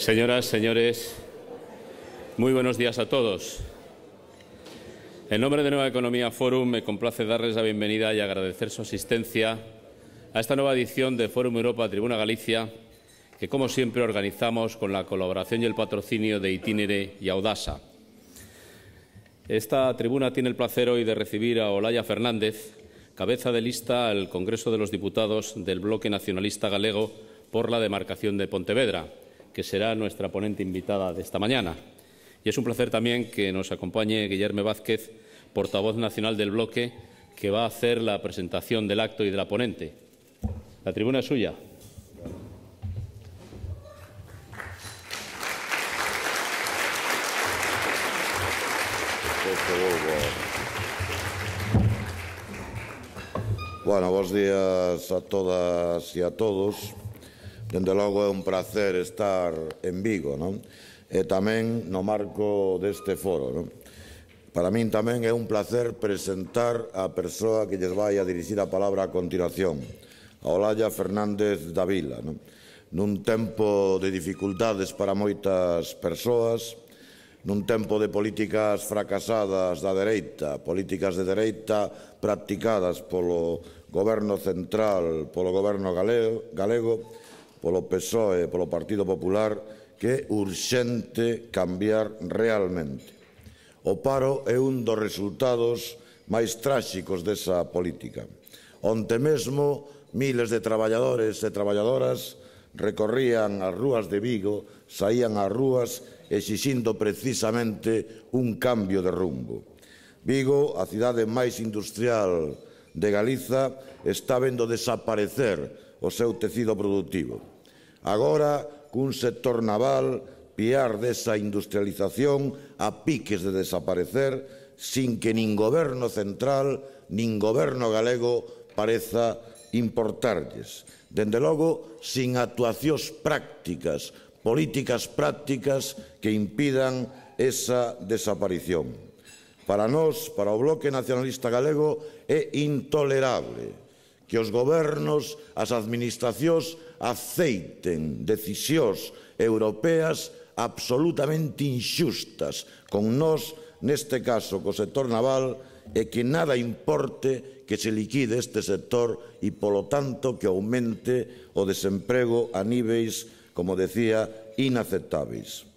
Señoras, señores, muy buenos días a todos. En nombre de Nueva Economía Forum me complace darles la bienvenida y agradecer su asistencia a esta nueva edición de Fórum Europa Tribuna Galicia, que como siempre organizamos con la colaboración y el patrocinio de Itinere y Audasa. Esta tribuna tiene el placer hoy de recibir a Olaya Fernández, cabeza de lista al Congreso de los Diputados del Bloque Nacionalista Galego por la demarcación de Pontevedra, que será nuestra ponente invitada de esta mañana. Y es un placer también que nos acompañe Guillermo Vázquez, portavoz nacional del bloque, que va a hacer la presentación del acto y de la ponente. La tribuna es suya. Bueno, bons días a todas e a todos. Dende logo é un placer estar en Vigo, non? E tamén no marco deste foro, non? Para min tamén é un placer presentar a persoa que lles vai a dirixir a palabra a continuación, a Olaya Fernández Davila, non? Nun tempo de dificultades para moitas persoas, nun tempo de políticas fracasadas da dereita, políticas de dereita practicadas polo Goberno central, polo Goberno galego, polo PSOE, polo Partido Popular, que é urxente cambiar realmente. O paro é un dos resultados máis tráxicos desa política. Onte mesmo, miles de traballadores e traballadoras recorrían as rúas de Vigo, saían ás rúas exixindo precisamente un cambio de rumbo. Vigo, a cidade máis industrial de Galiza, está vendo desaparecer o seu tecido productivo. Agora, cun sector naval piar desa industrialización a piques de desaparecer sin que nin goberno central nin goberno galego pareza importarlles. Dende logo, sin actuacións prácticas, políticas prácticas que impidan esa desaparición. Para nós, para o Bloque Nacionalista Galego, é intolerable que os gobernos, as administracións, aceiten decisións europeas absolutamente inxustas con nós, neste caso, co sector naval, e que nada importe que se liquide este sector e, polo tanto, que aumente o desemprego a níveis, como decía, inaceptáveis.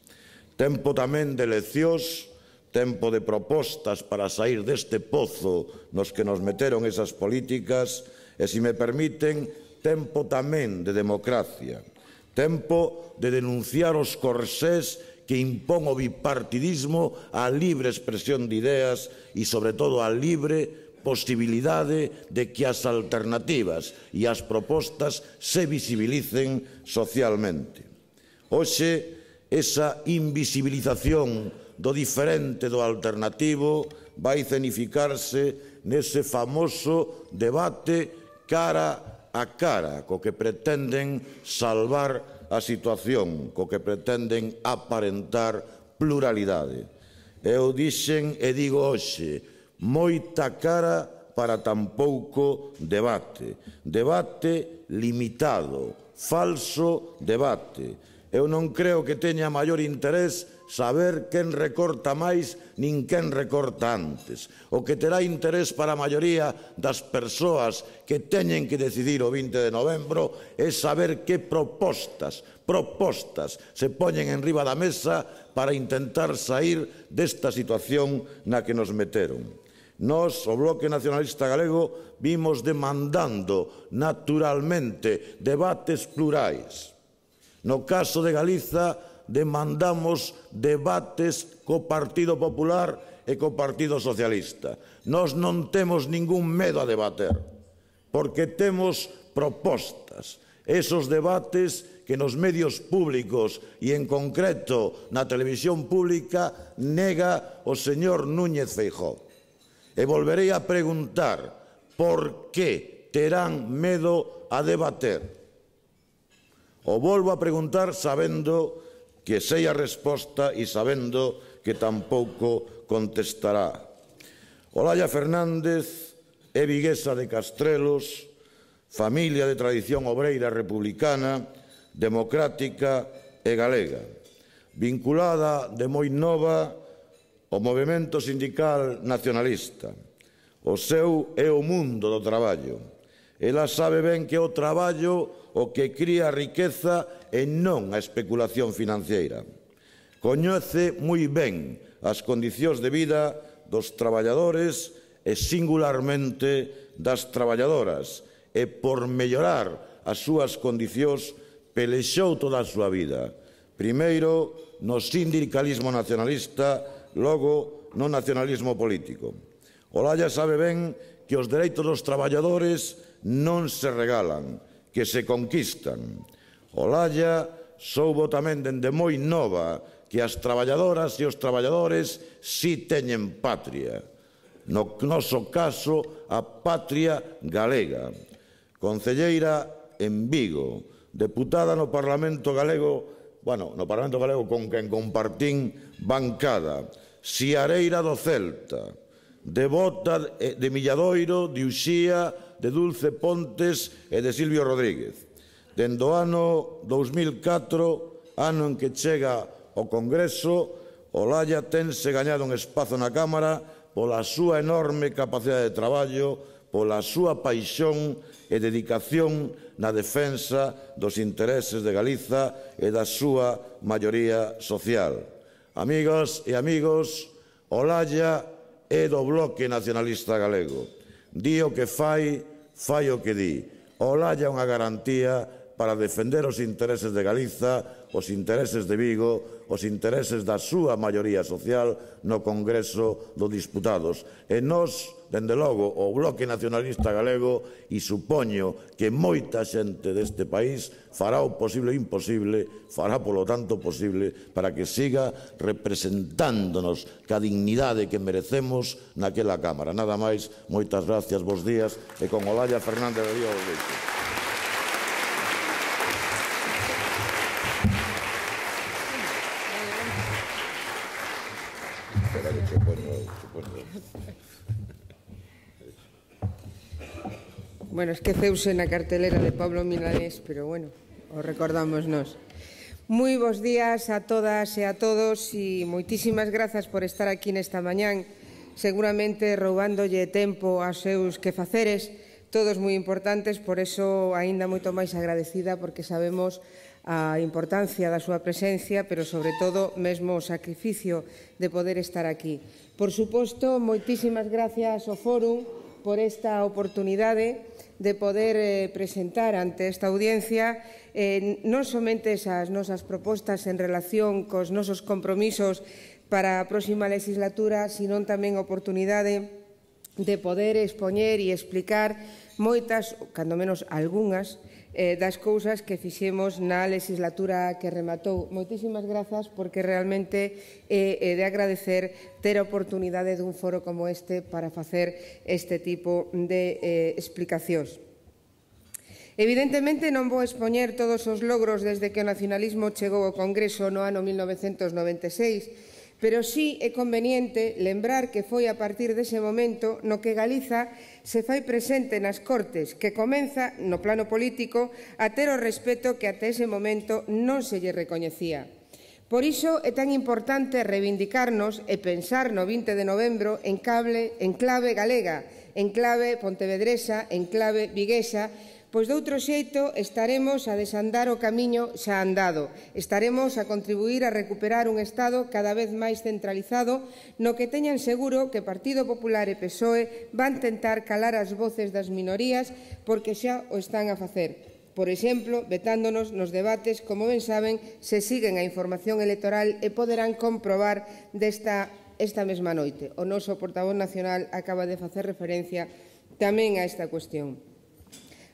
Tempo tamén de eleccións, tempo de propostas para sair deste pozo nos que nos meteron esas políticas e, se me permiten, tempo tamén de democracia, tempo de denunciar os corsés que impón o bipartidismo á libre expresión de ideas e, sobre todo, á libre posibilidade de que as alternativas e as propostas se visibilicen socialmente. Hoxe, esa invisibilización do diferente, do alternativo, vai cenificarse nese famoso debate cara a cara, co que pretenden salvar a situación, co que pretenden aparentar pluralidade. Eu dixen e digo hoxe, moita cara para tan pouco debate. Debate limitado, falso debate. Eu non creo que teña maior interés saber quen recorta máis nin quen recorta antes. O que terá interés para a maioría das persoas que teñen que decidir o 20 de novembro é saber que propostas se poñen enriba da mesa para intentar sair desta situación na que nos meteron. Nós, o Bloque Nacionalista Galego, vimos demandando naturalmente debates plurais. No caso de Galiza, demandamos debates co Partido Popular e co Partido Socialista. Nós non temos ningún medo a debater, porque temos propostas. Esos debates que nos medios públicos e, en concreto, na televisión pública, nega o señor Núñez Feijóo. E volverei a preguntar por que terán medo a debater. O volvo a preguntar sabendo que sei a resposta e sabendo que tampouco contestará. Olaya Fernández é viguesa de Castrelos, familia de tradición obreira republicana, democrática e galega, vinculada de moi nova ao movemento sindical nacionalista. O seu é o mundo do traballo. Ela sabe ben que o traballo o que cría a riqueza e non a especulación financiera. Coñece moi ben as condicións de vida dos traballadores e singularmente das traballadoras e por mellorar as súas condicións pelexou toda a súa vida. Primeiro no sindicalismo nacionalista, logo no nacionalismo político. Olalla sabe ben que os dereitos dos traballadores non se regalan, que se conquistan. Olalla soubo tamén dende moi nova que as traballadoras e os traballadores si teñen patria. No noso caso, a patria galega. Concelleira en Vigo, deputada no Parlamento Galego, no Parlamento Galego con quen compartín bancada, siareira do Celta, devota de Milladoiro, de Uxía, de Dulce Pontes e de Silvio Rodríguez. Dende o ano 2004, ano en que chega ao Congreso, Olalla tense gañado un espazo na Cámara pola súa enorme capacidade de traballo, pola súa paixón e dedicación na defensa dos intereses de Galiza e da súa maioría social. Amigas e amigos, Olalla é do Bloque Nacionalista Galego. Di o que fai, fai o que di. Olalla é unha garantía para defender os intereses de Galiza, os intereses de Vigo, os intereses da súa maioría social no Congreso dos Diputados. E nós, dende logo, o Bloque Nacionalista Galego, e supoño que moita xente deste país fará o posible e imposible, fará polo tanto posible, para que siga representándonos ca dignidade que merecemos naquela Cámara. Nada máis, moitas gracias, bos días, e con Olalla Fernández de Díaz Leite. Bueno, esqueceuse na cartelera de Pablo Milanés, pero bueno, o recordamos nós. Moi bons días a todas e a todos e moitísimas grazas por estar aquí nesta mañán, seguramente roubándolle tempo aos seus quefaceres, todos moi importantes, por eso aínda moito máis agradecida porque sabemos a importancia da súa presencia, pero sobre todo mesmo o sacrificio de poder estar aquí. Por suposto, moitísimas gracias ao Fórum por esta oportunidade de poder presentar ante esta audiencia non somente esas nosas propostas en relación cos nosos compromisos para a próxima legislatura, sino tamén a oportunidade de poder expoñer e explicar moitas, cando menos algunhas, das cousas que fixemos na legislatura que rematou. Moitísimas grazas porque realmente é de agradecer ter a oportunidade dun foro como este para facer este tipo de explicacións. Evidentemente non vou expoñer todos os logros desde que o nacionalismo chegou ao Congreso no ano 1996, pero sí é conveniente lembrar que foi a partir dese momento no que Galiza se fai presente nas Cortes, que comeza, no plano político, a ter o respeto que até ese momento non se lle recoñecía. Por iso é tan importante reivindicarnos e pensar no 20 de novembro en clave galega, en clave pontevedresa, en clave viguesa, pois de outro xeito estaremos a desandar o camiño xa andado, estaremos a contribuir a recuperar un Estado cada vez máis centralizado no que teñan seguro que Partido Popular e PSOE van tentar calar as voces das minorías porque xa o están a facer. Por exemplo, vetándonos nos debates, como ben saben, se siguen a información electoral e poderán comprobar esta mesma noite. O noso portavoz nacional acaba de facer referencia tamén a esta cuestión.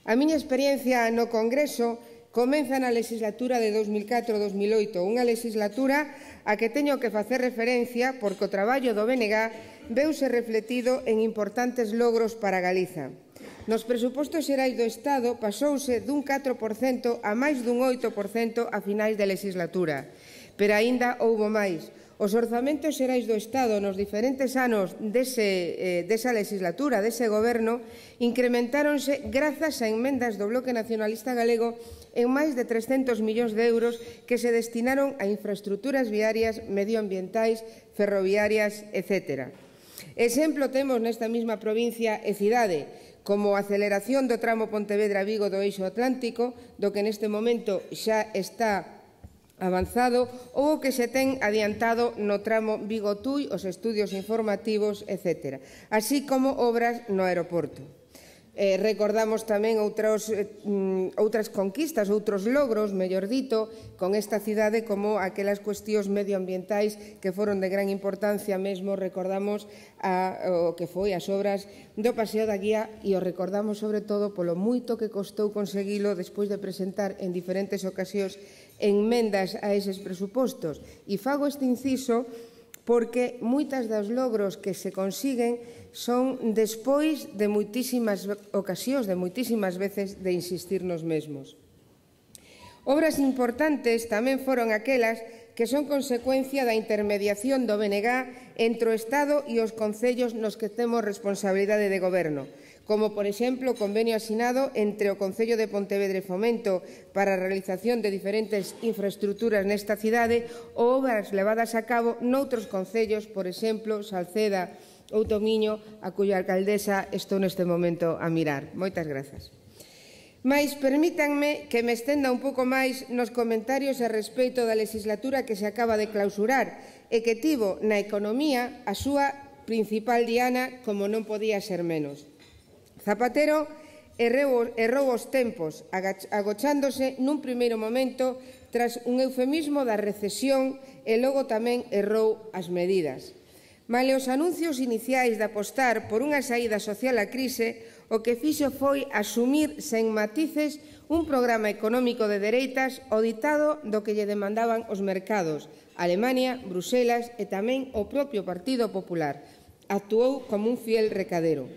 A miña experiencia no Congreso comeza na legislatura de 2004-2008, unha legislatura a que teño que facer referencia porque o traballo do BNG veuse refletido en importantes logros para Galiza. Nos presupostos xerais do Estado pasouse dun 4% a máis dun 8% a finais de legislatura, pero aínda houbo máis. Os orzamentos xerais do Estado nos diferentes anos desa legislatura, dese goberno, incrementáronse grazas a emendas do Bloque Nacionalista Galego en máis de 300 millóns de euros que se destinaron a infraestructuras viarias, medioambientais, ferroviarias, etc. Exemplo temos nesta mesma provincia e cidade, como a aceleración do tramo Pontevedra-Vigo do Eixo Atlántico, do que neste momento xa está avanzado, ou o que se ten adiantado no tramo Vigo-Tui, os estudios informativos, etc., así como obras no aeroporto. Recordamos tamén outras conquistas, outros logros, mellor dito, con esta cidade como aquelas cuestións medioambientais que foron de gran importancia mesmo. Recordamos o que foi as obras do Paseo da Guía e o recordamos sobre todo polo moito que costou conseguilo despois de presentar en diferentes ocasións enmendas a eses presupostos. E fago este inciso porque moitas dos logros que se consiguen son despois de moitísimas ocasións, de moitísimas veces de insistir nos mesmos. Obras importantes tamén foron aquelas que son consecuencia da intermediación do BNG entre o Estado e os concellos nos que temos responsabilidade de goberno, como, por exemplo, o convenio asinado entre o Concello de Pontevedra e Fomento para a realización de diferentes infraestructuras nesta cidade ou obras levadas a cabo noutros concellos, por exemplo, Salceda ou Tomiño, a cuya alcaldesa estou neste momento a mirar. Moitas grazas. Mais permítanme que me estenda un pouco máis nos comentarios a respecto da legislatura que se acaba de clausurar e que tivo na economía a súa principal diana, como non podía ser menos. Zapatero errou os tempos, agochándose nun primeiro momento tras un eufemismo da recesión e logo tamén errou as medidas. Male os anuncios iniciais de apostar por unha saída social á crise, o que fixo foi asumir sen matices un programa económico de dereitas ao ditado do que lle demandaban os mercados, Alemania, Bruselas e tamén o propio Partido Popular. Actuou como un fiel recadero.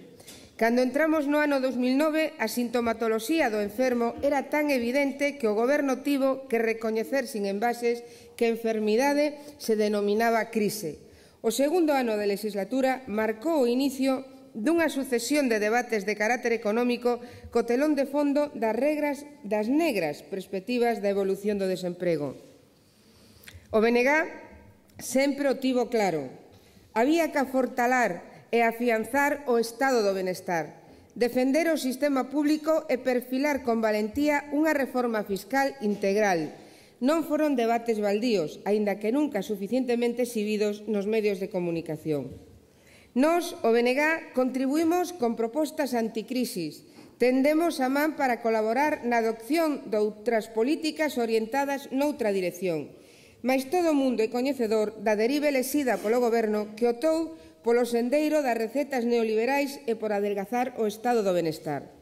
Cando entramos no ano 2009, a sintomatoloxía do enfermo era tan evidente que o goberno tivo que recoñecer sin envases que a enfermidade se denominaba crise. O segundo ano de legislatura marcou o inicio dunha sucesión de debates de carácter económico co telón de fondo das negras perspectivas da evolución do desemprego. O BNG sempre o tivo claro. Había que afortalar e afianzar o estado do benestar, defender o sistema público e perfilar con valentía unha reforma fiscal integral. Non foron debates baldíos, aínda que nunca suficientemente exhibidos nos medios de comunicación. Nós, o BNG, contribuímos con propostas anticrisis. Tendemos a man para colaborar na adopción de outras políticas orientadas noutra dirección. Mais todo o mundo é coñecedor da deriva elexida polo goberno que optou polo sendeiro das recetas neoliberais e por adelgazar o estado do benestar.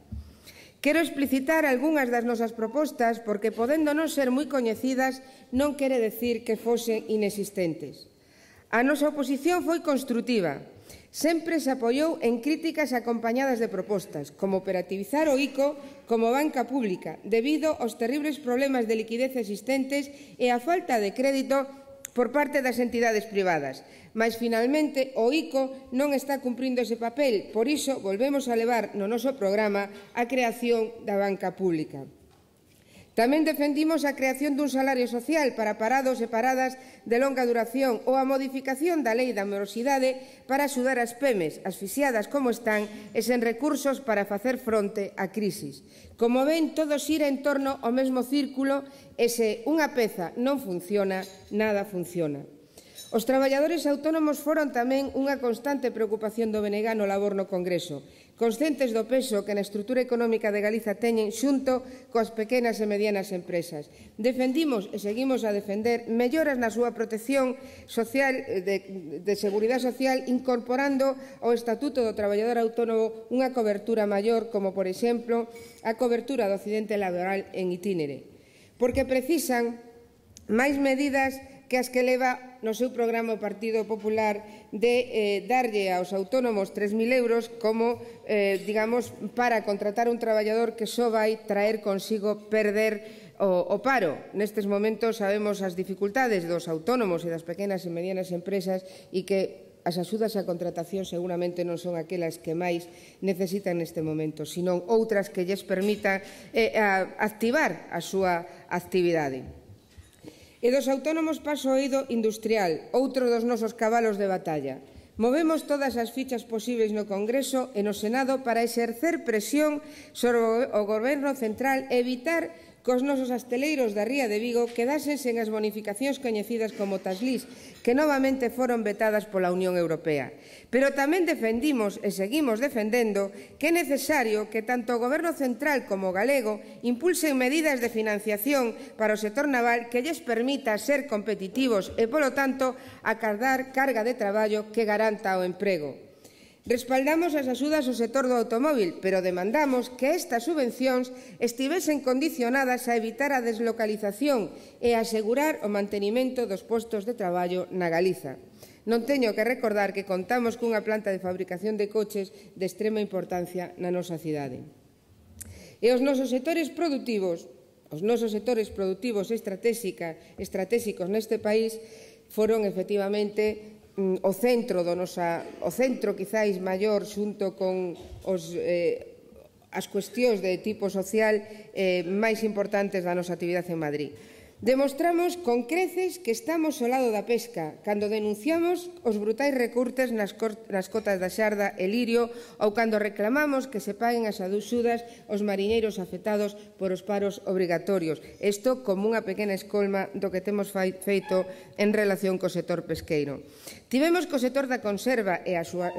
Quero explicitar algunhas das nosas propostas porque, podendo non ser moi coñecidas, non quere decir que fosen inexistentes. A nosa oposición foi construtiva. Sempre se apoiou en críticas acompañadas de propostas, como operativizar o ICO como banca pública, debido aos terribles problemas de liquidez existentes e á falta de crédito por parte das entidades privadas. Mas, finalmente, o ICO non está cumprindo ese papel, por iso volvemos a levar no noso programa a creación da banca pública. Tamén defendimos a creación dun salario social para parados e paradas de longa duración ou a modificación da lei da morosidade para axudar as PEMES, asfixiadas como están e sen recursos para facer fronte á crisis. Como ven, todo xira en torno ao mesmo círculo e se unha peza non funciona, nada funciona. Os traballadores autónomos foron tamén unha constante preocupación do BNG no labor no Congreso, conscientes do peso que na estrutura económica de Galiza teñen xunto coas pequenas e medianas empresas. Defendimos e seguimos a defender melloras na súa protección social de seguridade social, incorporando ao Estatuto do Traballador Autónomo unha cobertura maior, como, por exemplo, a cobertura do accidente laboral en itínere. Porque precisan máis medidas que as que leva no seu programa o Partido Popular de darlle aos autónomos 3.000 euros como, digamos, para contratar un traballador que só vai traer consigo perder o paro. Nestes momentos sabemos as dificultades dos autónomos e das pequenas e medianas empresas e que as axudas á contratación seguramente non son aquelas que máis necesitan neste momento, senón outras que lles permitan activar a súa actividade. E dos autónomos paso ao eido industrial, outro dos nosos cabalos de batalla. Movemos todas as fichas posibles no Congreso e no Senado para exercer presión sobre o Goberno central e evitar que os nosos hosteleiros da Ría de Vigo quedasen sen as bonificacións coñecidas como taslís, que novamente foron vetadas pola Unión Europea. Pero tamén defendimos e seguimos defendendo que é necesario que tanto o Goberno central como o galego impulsen medidas de financiación para o sector naval que lles permita ser competitivos e, polo tanto, acadar carga de traballo que garanta o emprego. Respaldamos as axudas ao sector do automóbil, pero demandamos que estas subvencións estivesen condicionadas a evitar a deslocalización e a asegurar o mantenimento dos postos de traballo na Galiza. Non teño que recordar que contamos cunha planta de fabricación de coches de extrema importancia na nosa cidade. E os nosos sectores produtivos estratégicos neste país foron efectivamente o centro quizáis maior xunto con as cuestións de tipo social máis importantes da nosa actividade en Madrid. Demostramos con creces que estamos ao lado da pesca cando denunciamos os brutais recortes nas cotas da xarda e lirio ou cando reclamamos que se paguen as axudas aos mariñeiros afectados por os paros obrigatorios. Isto como unha pequena escolma do que temos feito en relación co sector pesqueiro. Estivemos co sector da conserva e a súa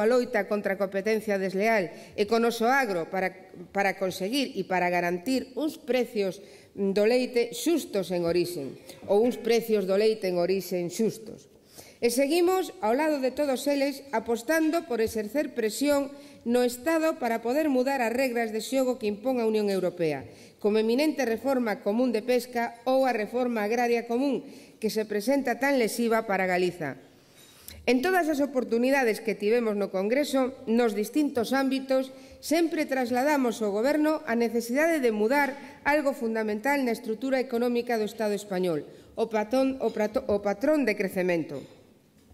loita contra a competencia desleal e con o noso agro para conseguir e para garantir uns precios do leite xustos en orixen ou uns precios do leite en orixen xustos. E seguimos ao lado de todos eles apostando por exercer presión no Estado para poder mudar as regras de xogo que impón a Unión Europea, como a eminente reforma común de pesca ou a reforma agraria común, que se presenta tan lesiva para Galiza. En todas as oportunidades que tivemos no Congreso, nos distintos ámbitos, sempre trasladamos ao Goberno a necesidade de mudar algo fundamental na estrutura económica do Estado español, o patrón de crecemento.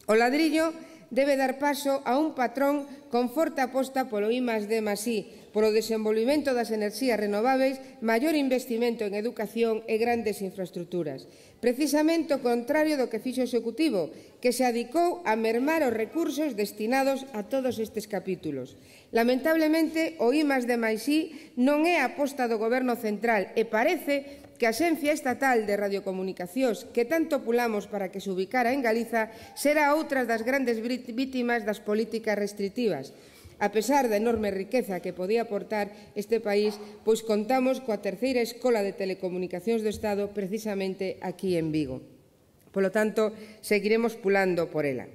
O ladrillo debe dar paso a un patrón con forte aposta polo I+D+I, polo desenvolvemento das enerxías renováveis, maior investimento en educación e grandes infraestructuras. Precisamente o contrario do que fixo o Executivo, que se adicou a mermar os recursos destinados a todos estes capítulos. Lamentablemente, o I+D+I non é a aposta do Goberno central e parece que a Axencia Estatal de Radiocomunicacións, que tanto pulamos para que se ubicara en Galiza, será outra das grandes vítimas das políticas restritivas. A pesar da enorme riqueza que podía aportar este país, pois contamos coa terceira escola de telecomunicacións do Estado precisamente aquí en Vigo. Polo tanto, seguiremos pulando por ela.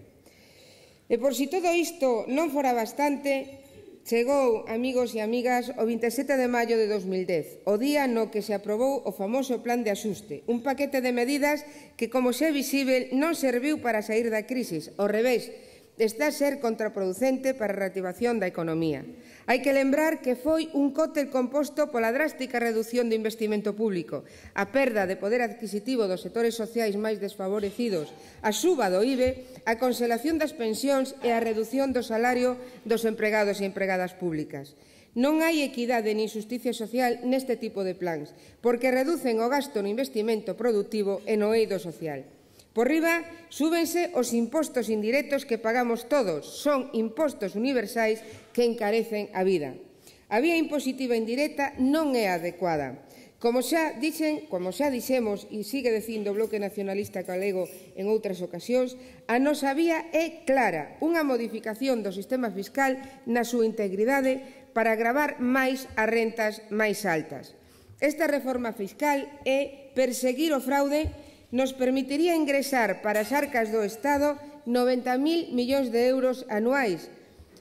E por si todo isto non fora bastante, chegou, amigos e amigas, o 27 de maio de 2010, o día no que se aprobou o famoso Plan de Axuste, un paquete de medidas que, como xa é visível, non serviu para saír da crisis, ao revés, está a ser contraproducente para a reactivación da economía. Hai que lembrar que foi un cóctel composto pola drástica redución do investimento público, a perda de poder adquisitivo dos sectores sociais máis desfavorecidos, a suba do IBE, a conselación das pensións e a redución do salario dos empregados e empregadas públicas. Non hai equidade nin xusticia social neste tipo de plans, porque reducen o gasto no investimento productivo e no eido social. Por riba, súbense os impostos indirectos que pagamos todos. Son impostos universais que encarecen a vida. A vía impositiva indirecta non é adecuada. Como xa dixemos e sigue dicindo o Bloque Nacionalista Galego en outras ocasións, a nosa vía é clara, unha modificación do sistema fiscal na súa integridade para agravar máis as rentas máis altas. Esta reforma fiscal é perseguir o fraude. Nos permitiría ingresar para as arcas do Estado 90.000 millóns de euros anuais,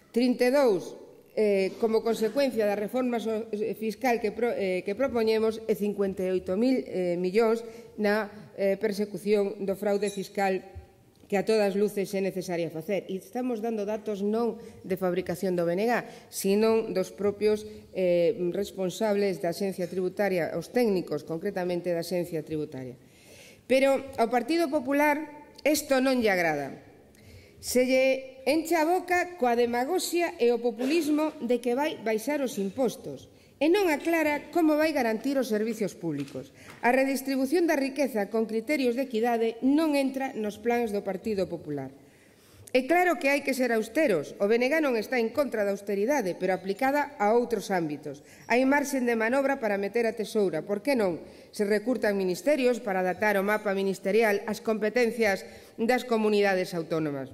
32 como consecuencia da reforma fiscal que propoñemos e 58.000 millóns na persecución do fraude fiscal que a todas luces é necesaria facer. E estamos dando datos non de fabricación do BNG, sino dos propios responsables da Axencia Tributaria, os técnicos concretamente da Axencia Tributaria. Pero ao Partido Popular isto non lle agrada. Se lle enche a boca coa demagoxia e o populismo de que vai baixar os impostos e non aclara como vai garantir os servizos públicos. A redistribución da riqueza con criterios de equidade non entra nos plans do Partido Popular. É claro que hai que ser austeros. O BNG non está en contra da austeridade, pero aplicada a outros ámbitos. Hai marxen de manobra para meter a tesoura. Por que non? Se recurtan ministerios para adaptar o mapa ministerial ás competencias das comunidades autónomas.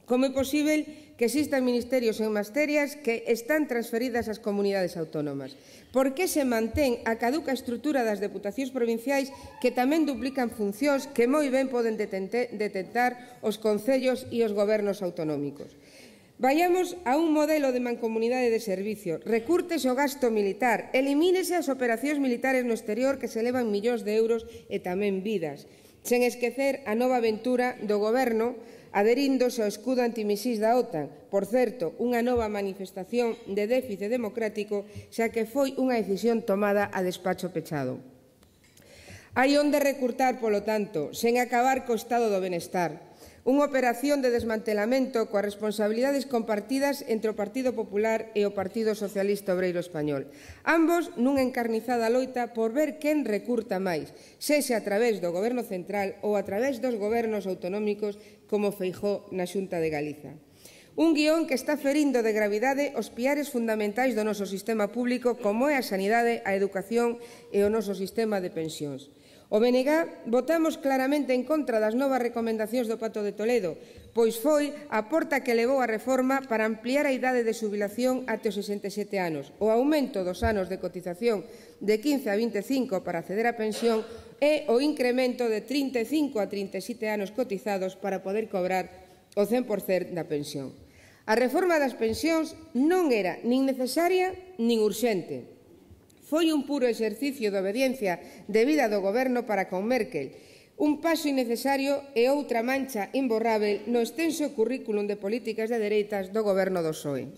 Como é posible que existan ministerios en materias que están transferidas ás comunidades autónomas? Por que se mantén a caduca estrutura das deputacións provinciais que tamén duplican funcións que moi ben poden detectar os concellos e os gobernos autonómicos? Vayamos a un modelo de mancomunidade de servicio. Recúrtese o gasto militar, elimínese as operacións militares no exterior que se elevan millóns de euros e tamén vidas, sen esquecer a nova aventura do Goberno adheríndose ao escudo antimisís da OTAN. Por certo, unha nova manifestación de déficit democrático, xa que foi unha decisión tomada a despacho pechado. Hai onde recurtar, polo tanto, sen acabar co estado do benestar. Unha operación de desmantelamento coas responsabilidades compartidas entre o Partido Popular e o Partido Socialista Obreiro Español. Ambos nunha encarnizada loita por ver quen recurta máis, sexa a través do Goberno central ou a través dos gobernos autonómicos como Feijóo na Xunta de Galiza. Un guión que está ferindo de gravidade os piares fundamentais do noso sistema público como é a sanidade, a educación e o noso sistema de pensións. O BNG votamos claramente en contra das novas recomendacións do Pacto de Toledo, pois foi a porta que levou a reforma para ampliar a idade de xubilación até os 67 anos, o aumento dos anos de cotización de 15 a 25 para acceder á pensión e o incremento de 35 a 37 anos cotizados para poder cobrar o 100% da pensión. A reforma das pensións non era nin necesaria nin urxente. Foi un puro exercicio de obediencia debida do Goberno para con Merkel, un paso innecesario e outra mancha imborrável no extenso currículum de políticas de dereitas do Goberno do PSOE.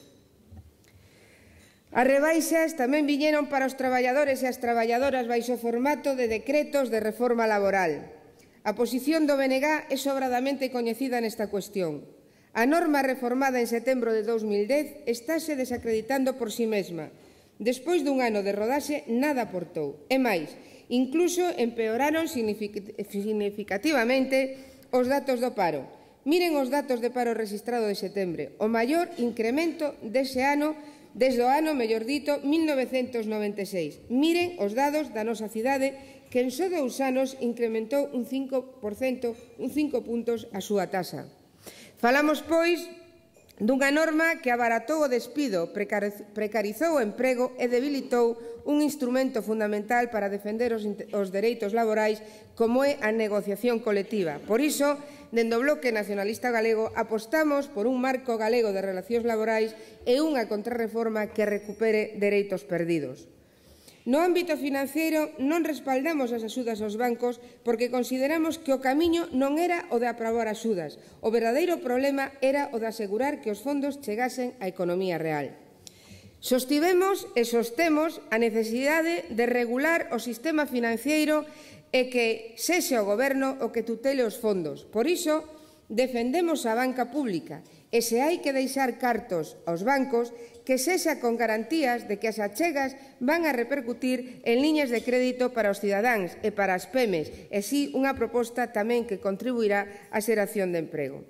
As rebaixas tamén viñeron para os traballadores e as traballadoras baixo formato de decretos de reforma laboral. A posición do BNG é sobradamente coñecida nesta cuestión. A norma reformada en setembro de 2010 estáse desacreditando por si mesma. Despois dun ano de rodaxe, nada aportou. E máis, incluso empeoraron significativamente os datos do paro. Miren os datos de paro rexistrado de setembro, o maior incremento dese ano desde o ano, mellor dito, 1996. Miren os dados da nosa cidade, que en só 2 anos incrementou un 5 puntos a súa taxa. Falamos, pois, dunha norma que abaratou o despido, precarizou o emprego e debilitou un instrumento fundamental para defender os dereitos laborais como é a negociación colectiva. Por iso, dende o Bloque Nacionalista Galego, apostamos por un marco galego de relacións laborais e unha contrarreforma que recupere dereitos perdidos. No ámbito financeiro non respaldamos as axudas aos bancos porque consideramos que o camiño non era o de aprobar axudas. O verdadeiro problema era o de asegurar que os fondos chegasen á economía real. Sostivemos e sostemos a necesidade de regular o sistema financeiro e que sexa o Goberno o que tutele os fondos. Por iso, defendemos a banca pública e se hai que deixar cartos aos bancos, que sexa con garantías de que as achegas van a repercutir en liñas de crédito para os cidadáns e para as PEMES, e si unha proposta tamén que contribuirá á xeración de emprego.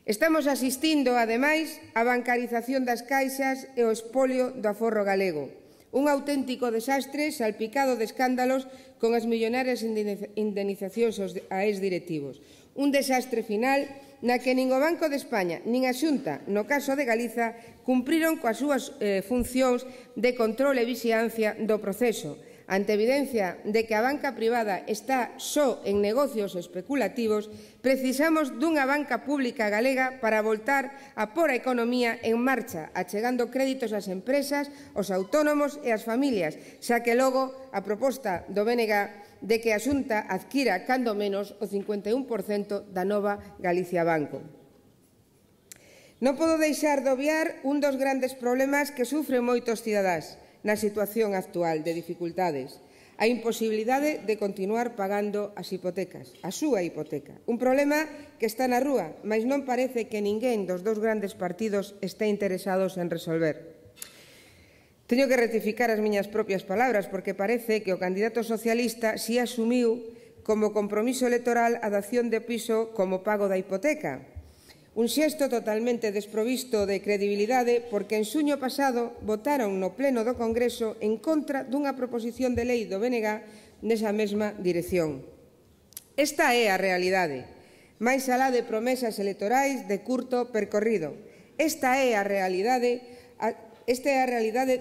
Estamos asistindo, ademais, á bancarización das caixas e o expolio do aforro galego. Un auténtico desastre salpicado de escándalos con as millonarias indemnizacións a exdirectivos. Un desastre final na que nin o Banco de España nin a Xunta, no caso de Galiza, cumpriron coas súas funcións de control e vixiancia do proceso. Ante evidencia de que a banca privada está só en negocios especulativos, precisamos dunha banca pública galega para voltar a pór a economía en marcha, achegando créditos ás empresas, aos autónomos e ás familias, xa que logo a proposta do BNG de que a Xunta adquira, cando menos, o 51% da nova Galicia Banco. Non podo deixar de obviar un dos grandes problemas que sufren moitos cidadáns na situación actual de dificultades: a imposibilidade de continuar pagando as hipotecas, a súa hipoteca. Un problema que está na rúa, mas non parece que ninguén dos dous grandes partidos este interesados en resolver. Teño que rectificar as miñas propias palabras, porque parece que o candidato socialista si asumiu como compromiso electoral a dación de piso como pago da hipoteca. Un xesto totalmente desprovisto de credibilidade, porque en xuño pasado votaron no Pleno do Congreso en contra dunha proposición de lei do BNG nesa mesma dirección. Esta é a realidade, máis alá de promesas electorais de curto percorrido. Esta é a realidade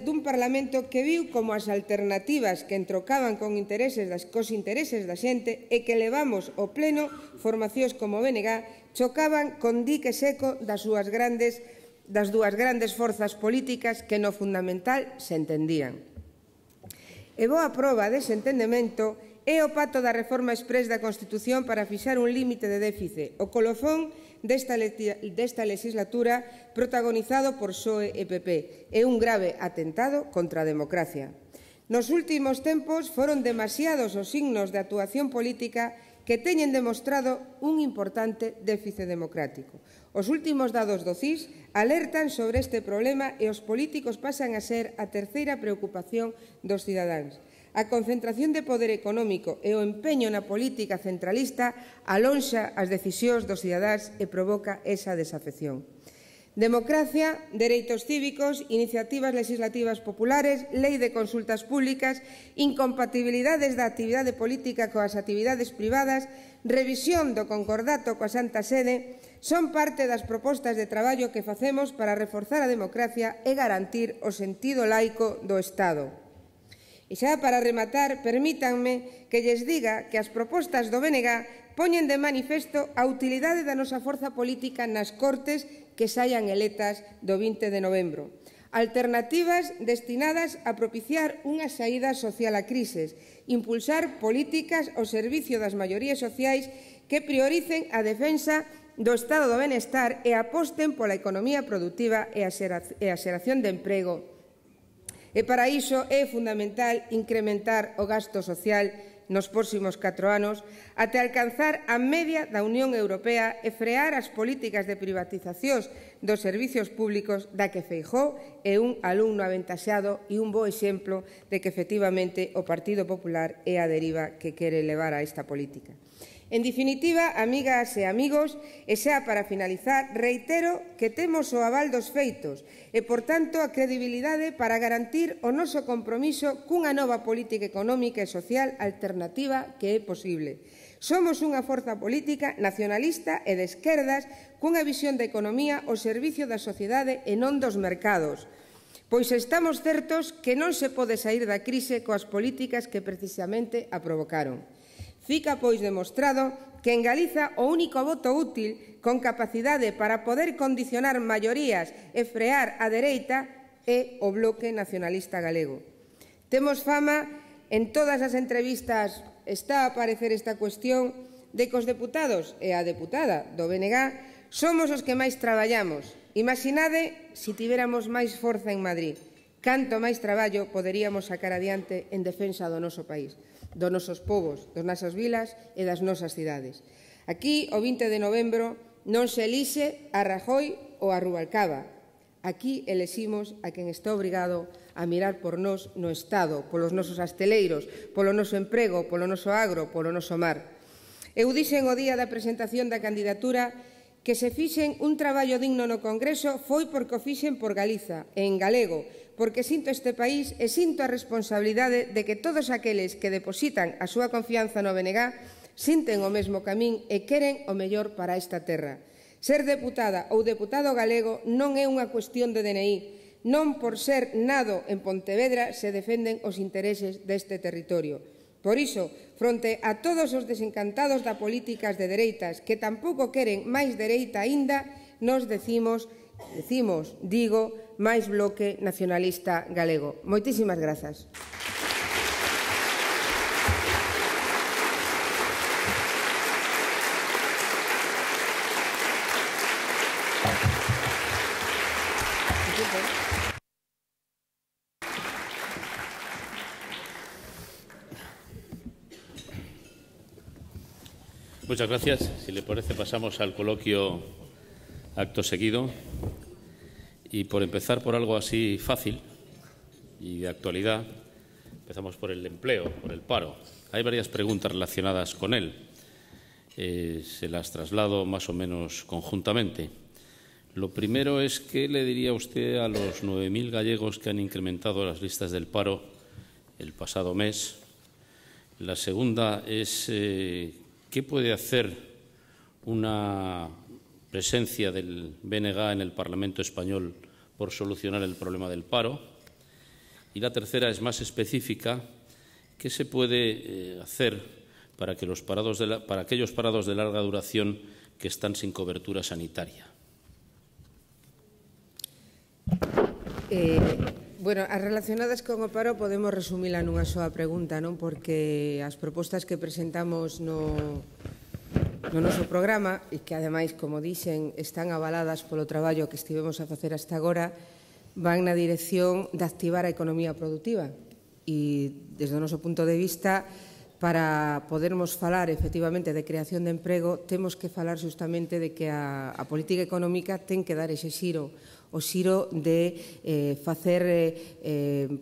dun Parlamento que viu como as alternativas que entrocaban cos intereses da xente e que levamos ao Pleno formacións como BNG chocaban con dique seco das dúas grandes forzas políticas que no fundamental se entendían. E boa proba dese entendemento é o pacto da reforma exprés da Constitución para fixar un límite de déficit, o colofón desta legislatura protagonizado por PSOE e PP. É un grave atentado contra a democracia. Nos últimos tempos foron demasiados os signos de actuación política que teñen demostrado un importante déficit democrático. Os últimos dados do CIS alertan sobre este problema e os políticos pasan a ser a terceira preocupación dos cidadáns. A concentración de poder económico e o empeño na política centralista alonxa as decisións dos cidadáns e provoca esa desafección. Democracia, dereitos cívicos, iniciativas legislativas populares, lei de consultas públicas, incompatibilidades da actividade política coas actividades privadas, revisión do concordato coa Santa Sede, son parte das propostas de traballo que facemos para reforzar a democracia e garantir o sentido laico do Estado. E xa para rematar, permítanme que lles diga que as propostas do BNG poñen de manifesto a utilidade da nosa forza política nas Cortes que saian electas do 20 de novembro. Alternativas destinadas a propiciar unha saída social á crises, impulsar políticas ao servicio das maiorías sociais que prioricen a defensa do estado do benestar e aposten pola economía productiva e a xeración de emprego. E para iso é fundamental incrementar o gasto social nos próximos 4 anos até alcanzar a media da Unión Europea e frear as políticas de privatizacións dos servicios públicos da que Feijóo é un alumno aventaxado e un bo exemplo de que efectivamente o Partido Popular é a deriva que quere levar a esta política. En definitiva, amigas e amigos, e xa para finalizar, reitero que temos o aval dos feitos e, por tanto, a credibilidade para garantir o noso compromiso cunha nova política económica e social alternativa que é posible. Somos unha forza política nacionalista e de esquerdas cunha visión de economía ao servicio da sociedade e non dos mercados, pois estamos certos que non se pode saír da crise coas políticas que precisamente a provocaron. Fica, pois, demostrado que en Galiza o único voto útil con capacidade para poder condicionar maiorías e frear a dereita é o Bloque Nacionalista Galego. Temos fama, en todas as entrevistas está a aparecer esta cuestión, de que os deputados e a deputada do BNG somos os que máis traballamos. Imaginade se tivéramos máis forza en Madrid. Canto máis traballo poderíamos sacar adiante en defensa do noso país, dos nosos povos, das nosas vilas e das nosas cidades. Aquí, o 20 de novembro, non se elixe a Rajoy ou a Rubalcaba. Aquí eleximos a quen está obrigado a mirar por nós no Estado, polos nosos asteleiros, polo noso emprego, polo noso agro, polo noso mar. Eu dixen o día da presentación da candidatura que se fixen un traballo digno no Congreso foi porque o fixen por Galiza, en galego, porque sinto este país e sinto a responsabilidade de que todos aqueles que depositan a súa confianza no BNG sinten o mesmo camín e queren o mellor para esta terra. Ser deputada ou deputado galego non é unha cuestión de DNI. Non por ser nado en Pontevedra se defenden os intereses deste territorio. Por iso, fronte a todos os desencantados da políticas de dereitas que tampouco queren máis dereita aínda, nos digo, máis Bloque Nacionalista Galego. Moitísimas grazas. Muchas gracias. Si le parece, pasamos al coloquio acto seguido. Y por empezar por algo así fácil y de actualidad, empezamos por el empleo, por el paro. Hay varias preguntas relacionadas con él. Se las traslado más o menos conjuntamente. Lo primero es, ¿qué le diría usted a los 9.000 gallegos que han incrementado las listas del paro el pasado mes? La segunda es, ¿qué puede hacer una presencia del BNG en el Parlamento español por solucionar el problema del paro? Y la tercera es más específica. ¿Qué se puede hacer para aquellos parados de larga duración que están sin cobertura sanitaria? Bueno, as relacionadas con o paro podemos resumila nunha soa pregunta, non? Porque as propostas que presentamos no noso programa, e que ademais, como dixen, están avaladas polo traballo que estivemos a facer hasta agora, van na dirección de activar a economía productiva. E, desde o noso punto de vista, para podermos falar efectivamente de creación de emprego, temos que falar justamente de que a política económica ten que dar ese xiro, o xiro de facer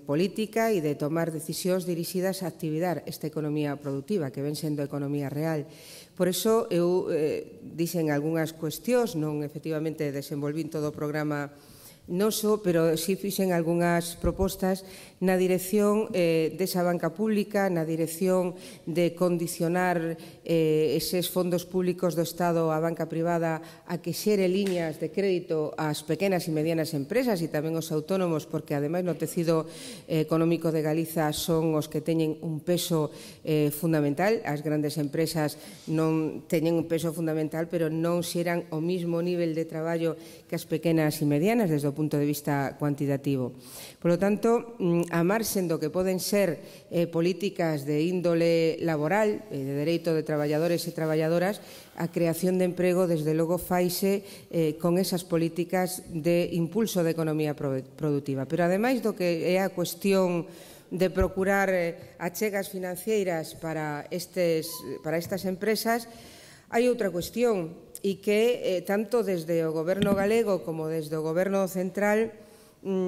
política e de tomar decisións dirixidas a activar esta economía productiva, que ven sendo a economía real. Por iso, eu dixen algunhas cuestións, non efectivamente desenvolvín todo o programa noso, pero si fixen algunhas propostas na dirección desa banca pública, na dirección de condicionar eses fondos públicos do Estado á banca privada a que xere liñas de crédito ás pequenas e medianas empresas e tamén os autónomos, porque ademais no tecido económico de Galiza son os que teñen un peso fundamental. As grandes empresas non teñen un peso fundamental, pero non xeran o mismo nivel de traballo que as pequenas e medianas desde o punto de vista cuantitativo. Por lo tanto, a marxen do que poden ser políticas de índole laboral, de dereito de traballadores e traballadoras, a creación de emprego, desde logo, faise con esas políticas de impulso da economía productiva. Pero, ademais do que é a cuestión de procurar achegas financeiras para estas empresas, hai outra cuestión, e que tanto desde o Goberno galego como desde o Goberno central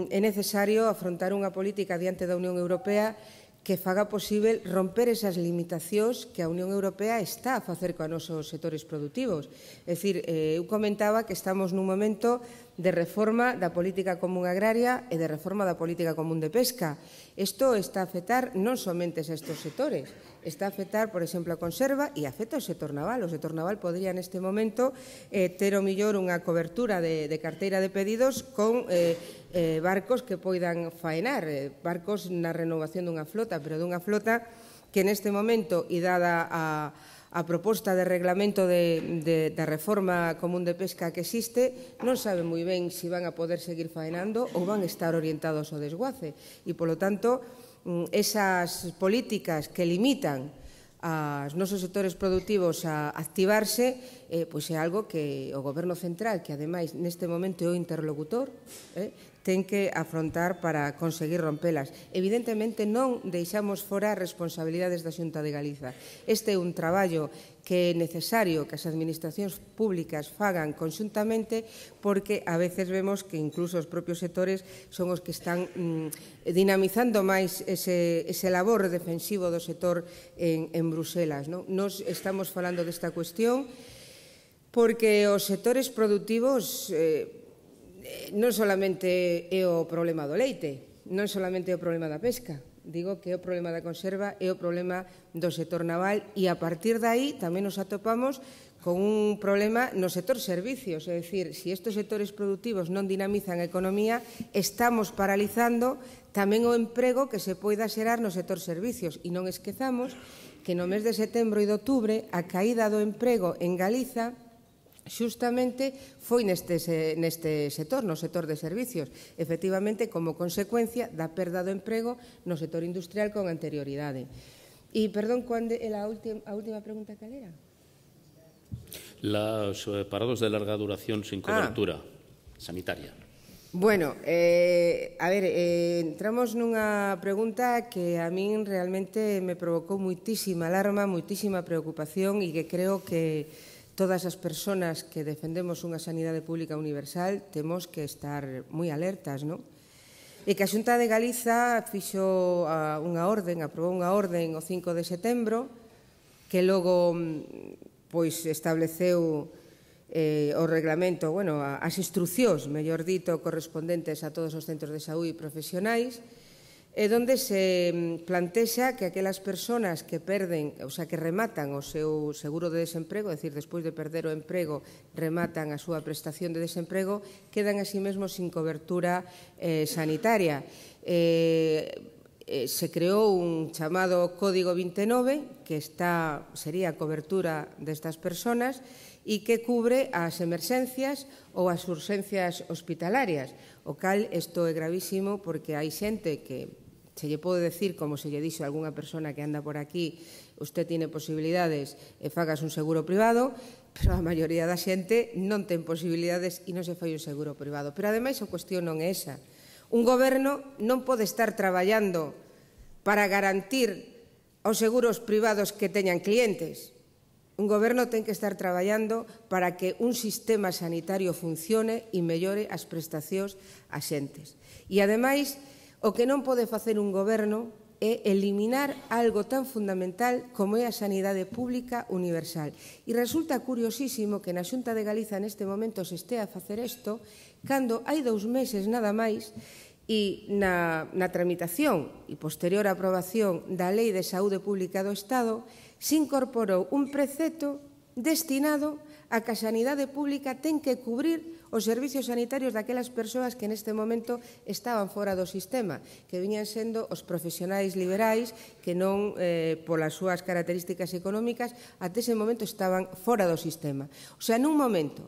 é necesario afrontar unha política diante da Unión Europea que faga posible romper esas limitacións que a Unión Europea está a facer con os nosos sectores productivos. É dicir, eu comentaba que estamos nun momento de reforma da política común agraria e de reforma da política común de pesca. Isto está a afectar non somente a estes sectores, está a afectar, por exemplo, a conserva e afecta o sector naval. O sector naval podría neste momento ter o millor unha cobertura de carteira de pedidos con barcos que poidan faenar, barcos na renovación dunha flota, pero dunha flota que neste momento, e dada a proposta de reglamento da reforma común de pesca que existe, non sabe moi ben se van a poder seguir faenando ou van a estar orientados ao desguace. E, polo tanto, esas políticas que limitan aos nosos sectores productivos a activarse, pois é algo que o Goberno central, que ademais neste momento é o interlocutor, ten que afrontar para conseguir rompelas. Evidentemente non deixamos fora as responsabilidades da Xunta de Galiza. Este é un traballo que é necesario que as administracións públicas fagan conxuntamente, porque a veces vemos que incluso os propios sectores son os que están dinamizando máis ese labor defensivo do sector en Bruselas. Nos estamos falando desta cuestión porque os sectores productivos non solamente é o problema do leite, non solamente é o problema da pesca, digo que é o problema da conserva, é o problema do sector naval, e a partir de aí tamén nos atopamos con un problema no sector servicios, é dicir, se estes sectores productivos non dinamizan a economía, estamos paralizando tamén o emprego que se poida xerar no sector servicios, e non esquezamos que no mes de setembro e de outubro a caída do emprego en Galiza xustamente foi neste sector, no sector de servicios, efectivamente como consecuencia da perda do emprego no sector industrial con anterioridade. E, perdón, a última pregunta cal era? Los parados de larga duración sin cobertura sanitaria. Bueno, a ver, entramos nunha pregunta que a min realmente me provocou moitísima alarma, moitísima preocupación e que creo que todas as persoas que defendemos unha sanidade pública universal temos que estar moi alertas, non? E que a Xunta de Galiza fixo unha orden, aprobou unha orden o 5 de setembro que logo estableceu o reglamento, as instruccións, mellor dito, correspondentes a todos os centros de saúde profesionais, donde se plantexa que aquelas persoas que perden, o sea, que rematan o seu seguro de desemprego, é dicir, despois de perder o emprego, rematan a súa prestación de desemprego, quedan así mesmo sin cobertura sanitaria. Se creou un chamado Código 29, que sería a cobertura destas persoas, e que cubre as emerxencias ou as urxencias hospitalarias, o cal isto é gravísimo porque hai xente que se lle pode decir, como se lle dixo a algunha persona que anda por aquí, usted tiene posibilidades e fagas un seguro privado, pero a maioría da xente non ten posibilidades e non se fai un seguro privado. Pero ademais a cuestión non é esa. Un goberno non pode estar traballando para garantir os seguros privados que teñan clientes. Un goberno ten que estar traballando para que un sistema sanitario funcione e mellore as prestacións a xentes. E, ademais, o que non pode facer un goberno é eliminar algo tan fundamental como é a sanidade pública universal. E resulta curiosísimo que na Xunta de Galiza neste momento se estea a facer isto cando hai 2 meses nada máis e na tramitación e posterior aprobación da Lei de Saúde Pública do Estado se incorporou un precepto destinado a que a sanidade pública ten que cubrir os servicios sanitarios daquelas persoas que neste momento estaban fora do sistema, que viñan sendo os profesionais liberais que non, polas súas características económicas, até ese momento estaban fora do sistema. O sea, nun momento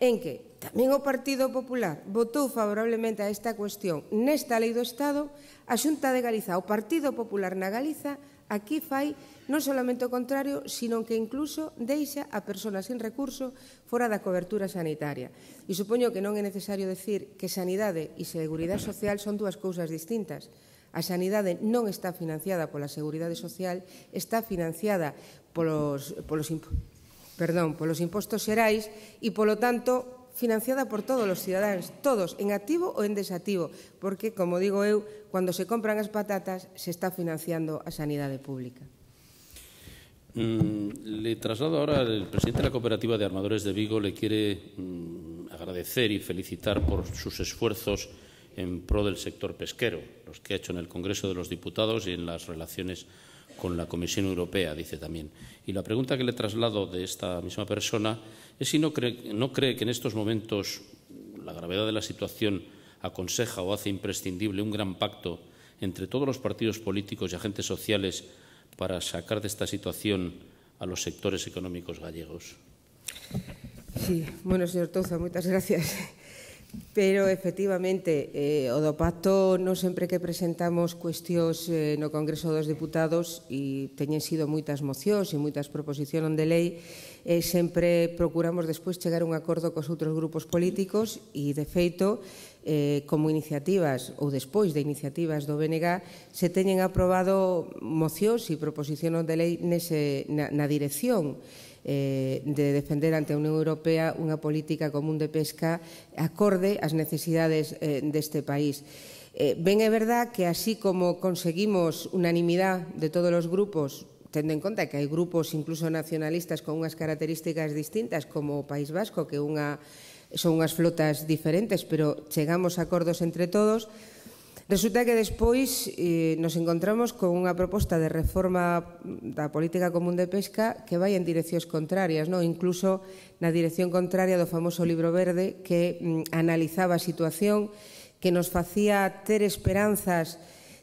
en que tamén o Partido Popular votou favorablemente a esta cuestión nesta Lei do Estado, a Xunta de Galiza, o Partido Popular na Galiza, aquí fai non solamente o contrario, sino que incluso deixa a persoas sin recurso fora da cobertura sanitaria. E supoño que non é necesario decir que sanidade e seguridade social son dúas cousas distintas. A sanidade non está financiada pola seguridade social, está financiada polos impostos xerais e, polo tanto, financiada por todos os cidadáns, todos, en activo ou en desactivo, porque, como digo eu, cando se compran as patatas, se está financiando a sanidade pública. Le traslado ahora al presidente de la Cooperativa de Armadores de Vigo. Le quiere agradecer y felicitar por sus esfuerzos en pro del sector pesquero, los que ha hecho en el Congreso de los Diputados y en las relaciones con la Comisión Europea, dice también. Y la pregunta que le traslado de esta misma persona es si no cree que en estos momentos la gravedad de la situación aconseja o hace imprescindible un gran pacto entre todos los partidos políticos y agentes sociales para sacar de esta situación a los sectores económicos gallegos. Sí, bueno, señor Touza, moitas gracias. Pero, efectivamente, o do pacto non sempre que presentamos cuestións no Congreso dos Deputados e teñen sido moitas mocións e moitas proposicións de lei, sempre procuramos despois chegar a un acordo cos outros grupos políticos e, de feito, como iniciativas ou despois de iniciativas do BNG se teñen aprobado mocións e proposicións de lei na dirección de defender ante a Unión Europea unha política común de pesca acorde ás necesidades deste país. Ben é verdad que así como conseguimos unanimidade de todos os grupos, tendo en conta que hai grupos incluso nacionalistas con unhas características distintas como o País Vasco, que son unhas flotas diferentes, pero chegamos a acordos entre todos. Resulta que despois nos encontramos con unha proposta de reforma da política común de pesca que vai en direccións contrarias, incluso na dirección contraria do famoso libro verde que analizaba a situación, que nos facía ter esperanzas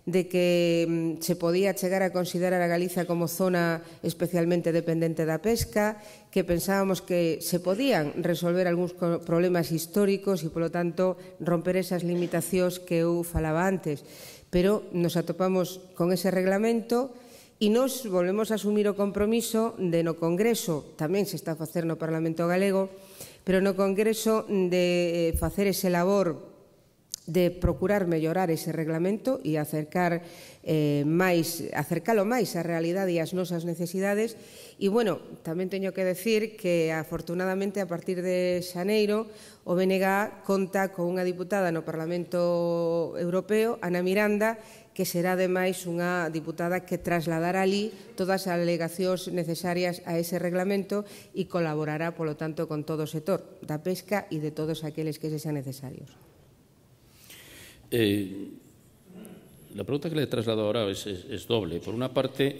de que se podía chegar a considerar a Galiza como zona especialmente dependente da pesca, que pensábamos que se podían resolver algúns problemas históricos e, polo tanto, romper esas limitacións que eu falaba antes. Pero nos atopamos con ese reglamento e nos volvemos a asumir o compromiso de no Congreso, tamén se está a facer no Parlamento Galego, pero no Congreso de facer ese labor de procurar mellorar ese reglamento e acercalo máis á realidade e ás nosas necesidades. E, bueno, tamén teño que decir que, afortunadamente, a partir de xaneiro, o BNG conta con unha diputada no Parlamento Europeo, Ana Miranda, que será, ademais, unha diputada que trasladará alí todas as alegacións necesarias a ese reglamento e colaborará, polo tanto, con todo o sector da pesca e de todos aqueles que sexan necesarios. La pregunta que le traslado ahora es doble. Por una parte,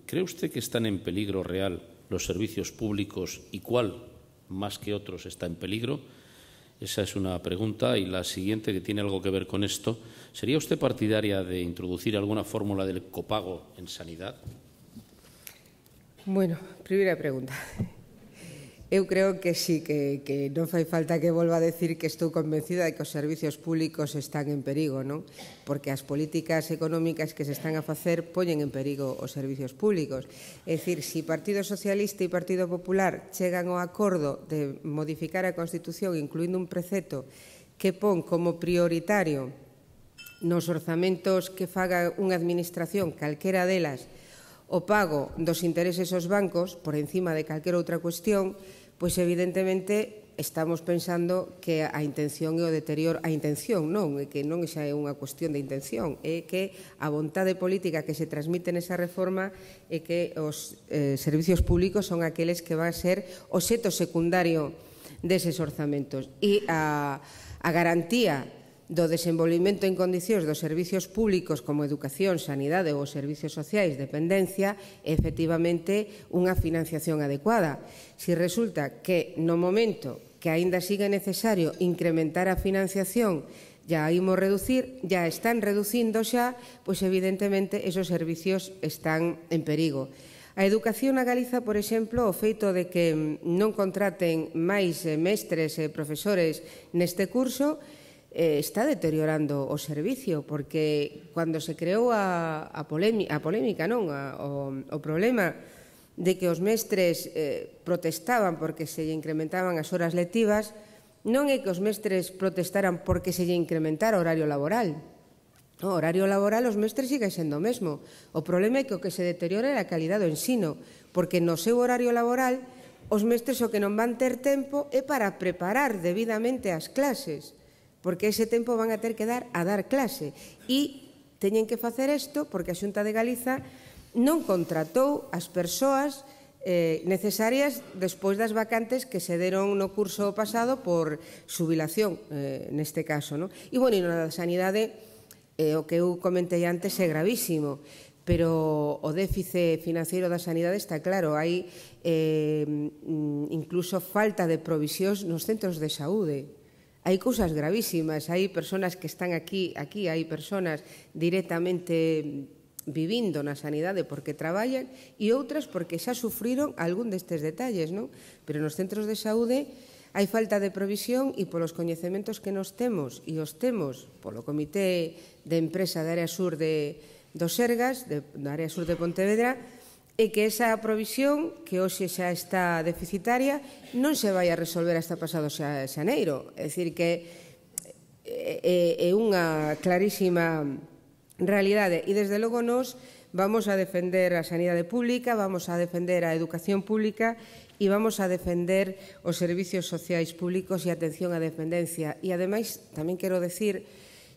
¿cree usted que están en peligro real los servicios públicos y cuál, más que otros, está en peligro? Esa es una pregunta. Y la siguiente, que tiene algo que ver con esto, ¿sería usted partidaria de introducir alguna fórmula del copago en sanidad? Bueno, primeira pregunta. Eu creo que sí, que non fai falta que volva a decir que estou convencida de que os servicios públicos están en perigo, non? Porque as políticas económicas que se están a facer poñen en perigo os servicios públicos. É dicir, se Partido Socialista e Partido Popular chegan ao acordo de modificar a Constitución incluindo un precepto que pon como prioritario nos orzamentos que faga unha administración, calquera delas, o pago dos intereses aos bancos por encima de calquera outra cuestión, pois evidentemente estamos pensando que a intención é o deterioro, a intención non, é que non xa é unha cuestión de intención, é que a vontade política que se transmite nesa reforma é que os servicios públicos son aqueles que van a ser obxecto secundario deses orzamentos. E a garantía do desenvolvemento en condicións dos servicios públicos como educación, sanidade ou servicios sociais, dependencia, é efectivamente unha financiación adecuada. Se resulta que no momento que aínda siga necesario incrementar a financiación, ya imos reducir, ya están reducindo xa, pois evidentemente esos servicios están en perigo. A educación na Galiza, por exemplo, o feito de que non contraten máis mestres e profesores neste curso, está deteriorando o servicio, porque cando se creou a polémica, non, o problema de que os mestres protestaban porque se lle incrementaban as horas lectivas, non é que os mestres protestaran porque se lle incrementara o horario laboral. O horario laboral os mestres sigue sendo o mesmo. O problema é que o que se deteriora é a calidade do ensino, porque no seu horario laboral os mestres o que non van ter tempo é para preparar debidamente as clases, porque ese tempo van a ter que dar a dar clase. E teñen que facer isto porque a Xunta de Galiza non contratou as persoas necesarias despois das vacantes que se deron no curso pasado por xubilación, neste caso. E, bueno, na sanidade, o que eu comentei antes é gravísimo, pero o déficit financiero da sanidade está claro. Hai incluso falta de provisións nos centros de saúde. Hai cousas gravísimas, hai persoas que están aquí hai persoas directamente vivindo na sanidade porque traballan e outras porque xa sufriron algún destes detalles, non? Pero nos centros de saúde hai falta de provisión e polos coñecementos que nos temos e os temos polo Comité de Empresa da Área Sur do Sergas, da Área Sur de Pontevedra, e que esa provisión, que hoxe xa está deficitaria, non se vai a resolver hasta pasado xaneiro. É dicir, que é unha clarísima realidade. E, desde logo, nós vamos a defender a sanidade pública, vamos a defender a educación pública e vamos a defender os servicios sociais públicos e a atención á dependencia. E, ademais, tamén quero decir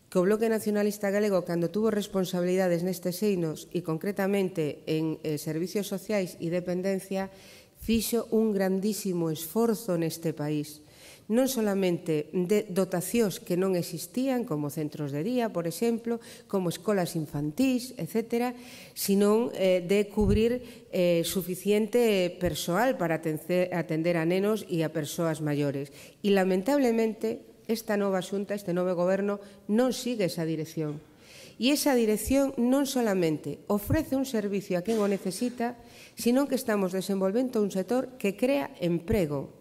que o Bloque Nacionalista Galego, cando tuvo responsabilidades nestes einos e concretamente en servicios sociais e dependencia, fixo un grandísimo esforzo neste país. Non solamente de dotacións que non existían, como centros de día, por exemplo, como escolas infantís, etc., sino de cubrir suficiente persoal para atender a nenos e a persoas maiores. E, lamentablemente, esta nova xunta, este novo goberno, non sigue esa dirección. E esa dirección non solamente ofrece un servicio a quen o necesita, sino que estamos desenvolvendo un sector que crea emprego.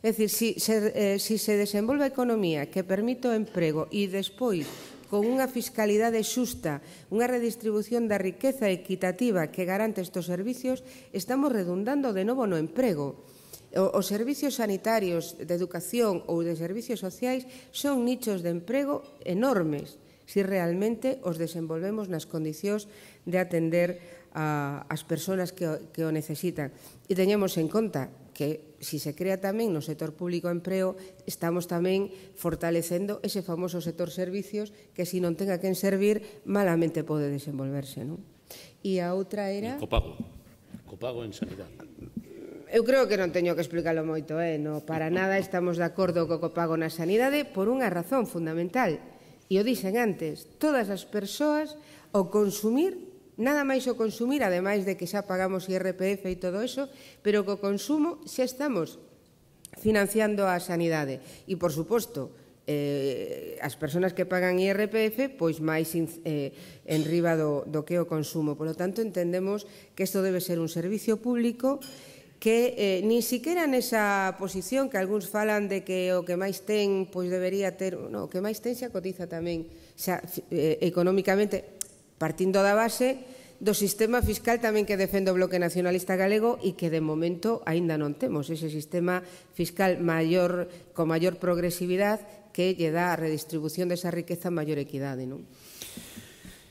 É dicir, si se desenvolve a economía que permite o emprego e despois, con unha fiscalidade xusta, unha redistribución da riqueza equitativa que garante estes servicios, estamos redundando de novo no emprego. Os servicios sanitarios, de educación ou de servicios sociais son nichos de emprego enormes se realmente os desenvolvemos nas condicións de atender as persoas que o necesitan. E teñemos en conta que, se se crea tamén no sector público empreo, estamos tamén fortalecendo ese famoso sector servicios que, se non tenga quen servir, malamente pode desenvolverse, non? E a outra era... O copago en sanidade. Eu creo que non teño que explicarlo moito, no, para nada estamos de acordo co copago na sanidade por unha razón fundamental. E o dixen antes, todas as persoas ao consumir, nada máis o consumir, ademais de que xa pagamos IRPF e todo eso, pero co consumo xa estamos financiando a sanidade. E, por suposto, as persoas que pagan IRPF, pois máis en riba do que o consumo. Por lo tanto, entendemos que isto debe ser un servicio público que nin siquiera nesa posición que algúns falan de que o que máis ten pois debería ter, o que máis ten xa cotiza tamén xa económicamente, partindo da base do sistema fiscal tamén que defende o Bloque Nacionalista Galego e que de momento aínda non temos ese sistema fiscal con maior progresividade que lle dá a redistribución desa riqueza en maior equidade, non?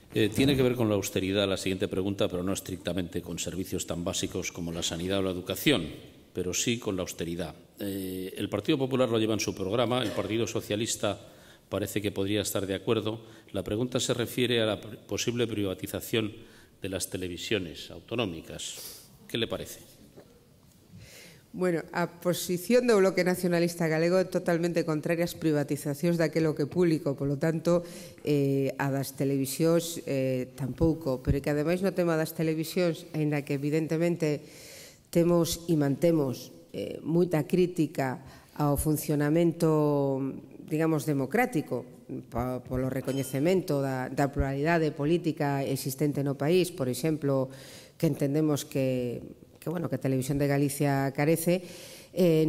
Tiene que ver con la austeridad la siguiente pregunta, pero no estrictamente con servicios tan básicos como la sanidad o la educación, pero sí con la austeridad. El Partido Popular lo lleva en su programa, el Partido Socialista parece que podría estar de acuerdo. La pregunta se refiere a la posible privatización de las televisiones autonómicas. ¿Qué le parece? Bueno, a posición do Bloque Nacionalista Galego é totalmente contraria ás privatizacións daquelo que é público, polo tanto, a das televisións tampouco, pero que ademais no tema das televisións, aínda que evidentemente temos e mantemos moita crítica ao funcionamento, digamos, democrático, polo recoñecemento da pluralidade política existente no país, por exemplo, que entendemos que a Televisión de Galicia carece,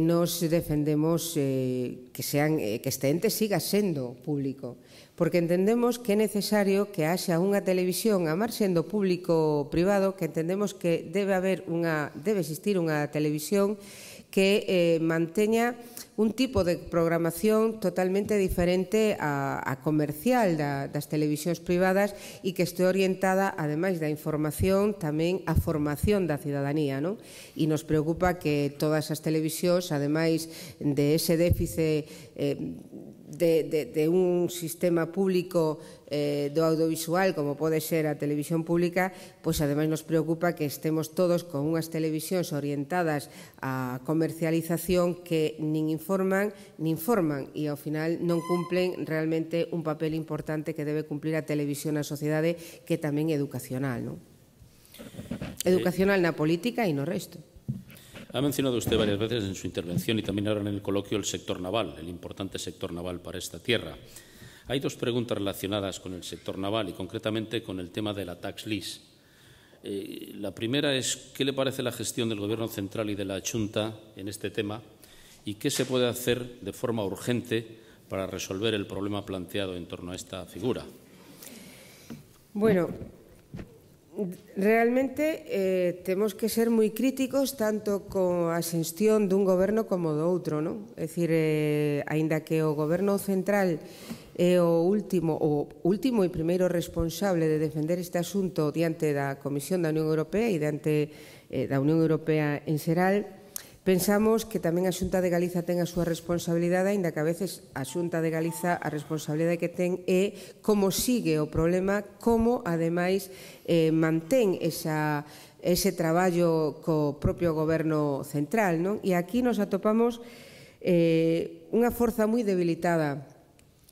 nos defendemos que este ente siga sendo público, porque entendemos que é necesario que haxa unha televisión a marxen do público-privado, que entendemos que debe existir unha televisión que manteña un tipo de programación totalmente diferente a comercial das televisións privadas e que este orientada, ademais da información, tamén a formación da cidadanía, non? E nos preocupa que todas as televisións, ademais de ese déficit de un sistema público do audiovisual como pode ser a televisión pública, pois ademais nos preocupa que estemos todos con unhas televisións orientadas á comercialización que nin informan e ao final non cumplen realmente un papel importante que debe cumplir a televisión na sociedade, que tamén é educacional, non? Educacional na política e no resto. Ha mencionado usted varias veces en su intervención y también ahora en el coloquio el sector naval, el importante sector naval para esta tierra. Hay dos preguntas relacionadas con el sector naval y concretamente con el tema de la tax lease. La primera es, ¿qué le parece la gestión del Gobierno central y de la Xunta en este tema? ¿Y qué se puede hacer de forma urgente para resolver el problema planteado en torno a esta figura? Bueno, realmente temos que ser moi críticos tanto coa xestión dun goberno como do outro, non? É dicir, aínda que o goberno central é o último e primeiro responsable de defender este asunto diante da Comisión da Unión Europea e diante da Unión Europea en xeral, pensamos que tamén a Xunta de Galiza ten a súa responsabilidade, aínda que a veces a Xunta de Galiza a responsabilidade que ten é como sigue o problema, como ademais mantén ese traballo co propio goberno central, non? E aquí nos atopamos unha forza moi debilitada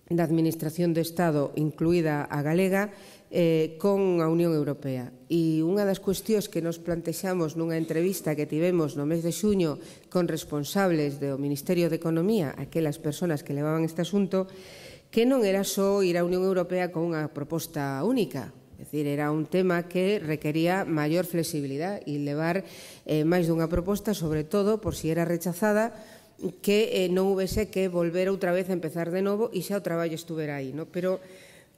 da Administración do Estado, incluída a galega, con a Unión Europea. E unha das cuestións que nos plantexamos nunha entrevista que tivemos no mes de xuño con responsables do Ministerio de Economía, aquelas persoas que levaban este asunto, que non era só ir á Unión Europea con unha proposta única. É dicir, era un tema que requería maior flexibilidade e levar máis dunha proposta, sobre todo, por si era rechazada, que non houvese que volver outra vez a empezar de novo e xa o traballo estuvera aí, non? Pero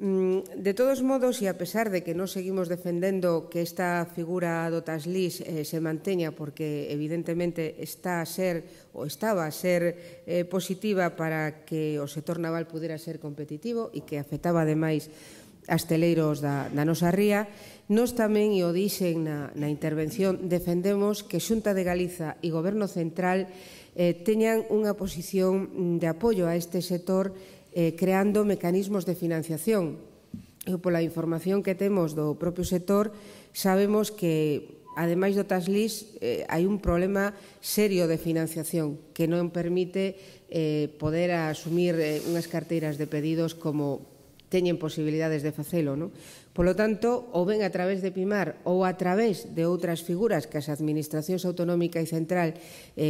De todos modos, e a pesar de que non seguimos defendendo que esta figura do TASLIS se manteña, porque evidentemente estaba a ser positiva para que o sector naval pudera ser competitivo e que afectaba ademais as teleiros da nosa ría, nós tamén, e o dixen na intervención, defendemos que Xunta de Galiza e Goberno Central teñan unha posición de apoio a este sector creando mecanismos de financiación. E pola información que temos do propio sector, sabemos que, ademais do TASLIS, hai un problema serio de financiación que non permite poder asumir unhas carteiras de pedidos como teñen posibilidades de facelo. Polo tanto, ou ben a través de PIMAR ou a través de outras figuras que as administracións autonómica e central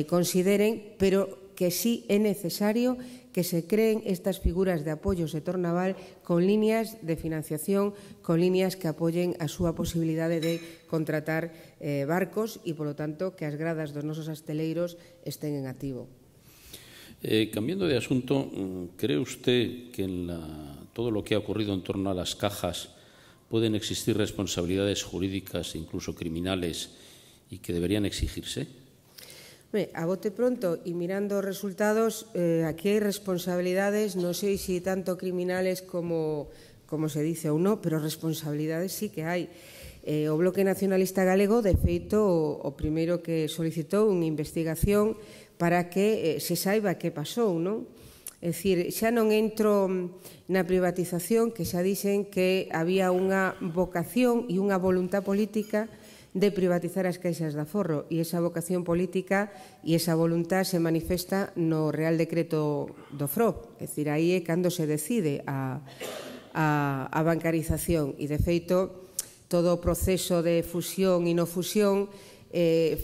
consideren, pero que sí é necesario que se creen estas figuras de apoio ao sector naval con líneas de financiación, con líneas que apoyen a súa posibilidade de contratar barcos e, polo tanto, que as gradas dos nosos asteleiros estén en activo. Cambiando de asunto, ¿cree usted que en todo lo que ha ocurrido en torno a las cajas pueden existir responsabilidades jurídicas e incluso criminales y que deberían exigirse? A bote pronto e mirando os resultados, aquí hai responsabilidades, non sei se tanto criminales como se dice ou non, pero responsabilidades sí que hai. O Bloque Nacionalista Galego, de feito, o primeiro que solicitou unha investigación para que se saiba que pasou, non? É dicir, xa non entro na privatización, que xa dixen que había unha vocación e unha voluntad política de privatizar as caixas de aforro, e esa vocación política e esa voluntad se manifesta no Real Decreto do FROP, é dicir, aí é cando se decide a bancarización, e de feito todo o proceso de fusión e no fusión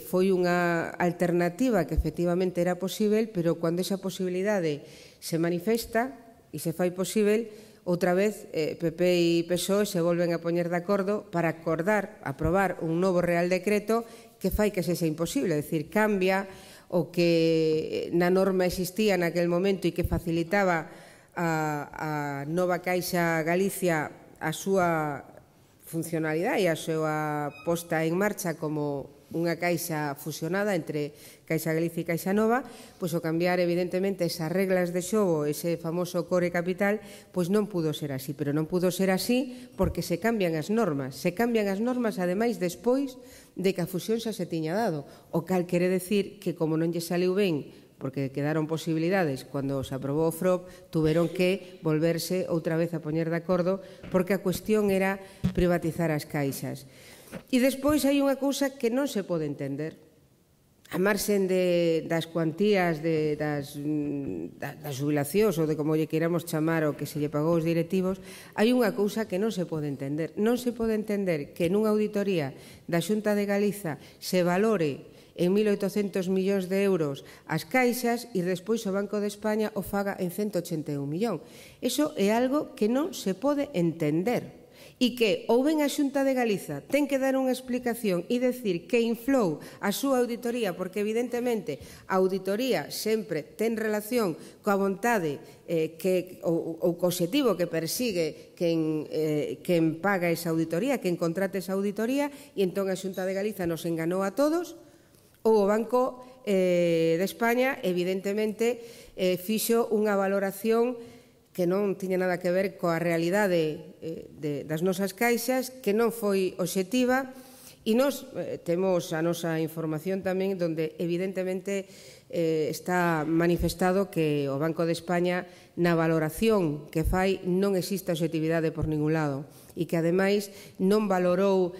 foi unha alternativa que efectivamente era posible, pero cando esa posibilidade se manifesta e se fai posible, outra vez PP e PSOE se volven a poñer de acordo para aprobar un novo Real Decreto que fai que sexa imposible, é dicir, cambia o que na norma existía naquel momento e que facilitaba a nova Caixa Galicia a súa funcionalidade e a súa posta en marcha como unha caixa fusionada entre Caixa Galicia e Caixa Nova, pois o cambiar evidentemente esas reglas de xogo, ese famoso core capital, pois non pudo ser así, pero non pudo ser así porque se cambian as normas ademais despois de que a fusión xa se tiña dado, o cal quere decir que como non lle saliu ben, porque quedaron posibilidades cando se aprobou o FROP, tuveron que volverse outra vez a poñer de acordo porque a cuestión era privatizar as caixas. E despois hai unha cousa que non se pode entender. A marxen das cuantías das xubilacións ou de como lle queramos chamar o que se lle pagou aos directivos, hai unha cousa que non se pode entender. Non se pode entender que nunha auditoría da Xunta de Galiza se valore en 1.800 millóns de euros as caixas e despois o Banco de España o faga en 181 millón. Iso é algo que non se pode entender. E que ou ben a Xunta de Galiza ten que dar unha explicación e decir que inflou a súa auditoría, porque evidentemente a auditoría sempre ten relación coa vontade ou co obxectivo que persigue quen paga esa auditoría, quen contrata esa auditoría, e entón a Xunta de Galiza nos enganou a todos, ou o Banco de España evidentemente fixo unha valoración que non tiña nada que ver coa realidade das nosas caixas, que non foi obxectiva, e nós temos a nosa información tamén onde evidentemente está manifestado que o Banco de España na valoración que fai non existe obxectividade por ningún lado e que ademais non valorou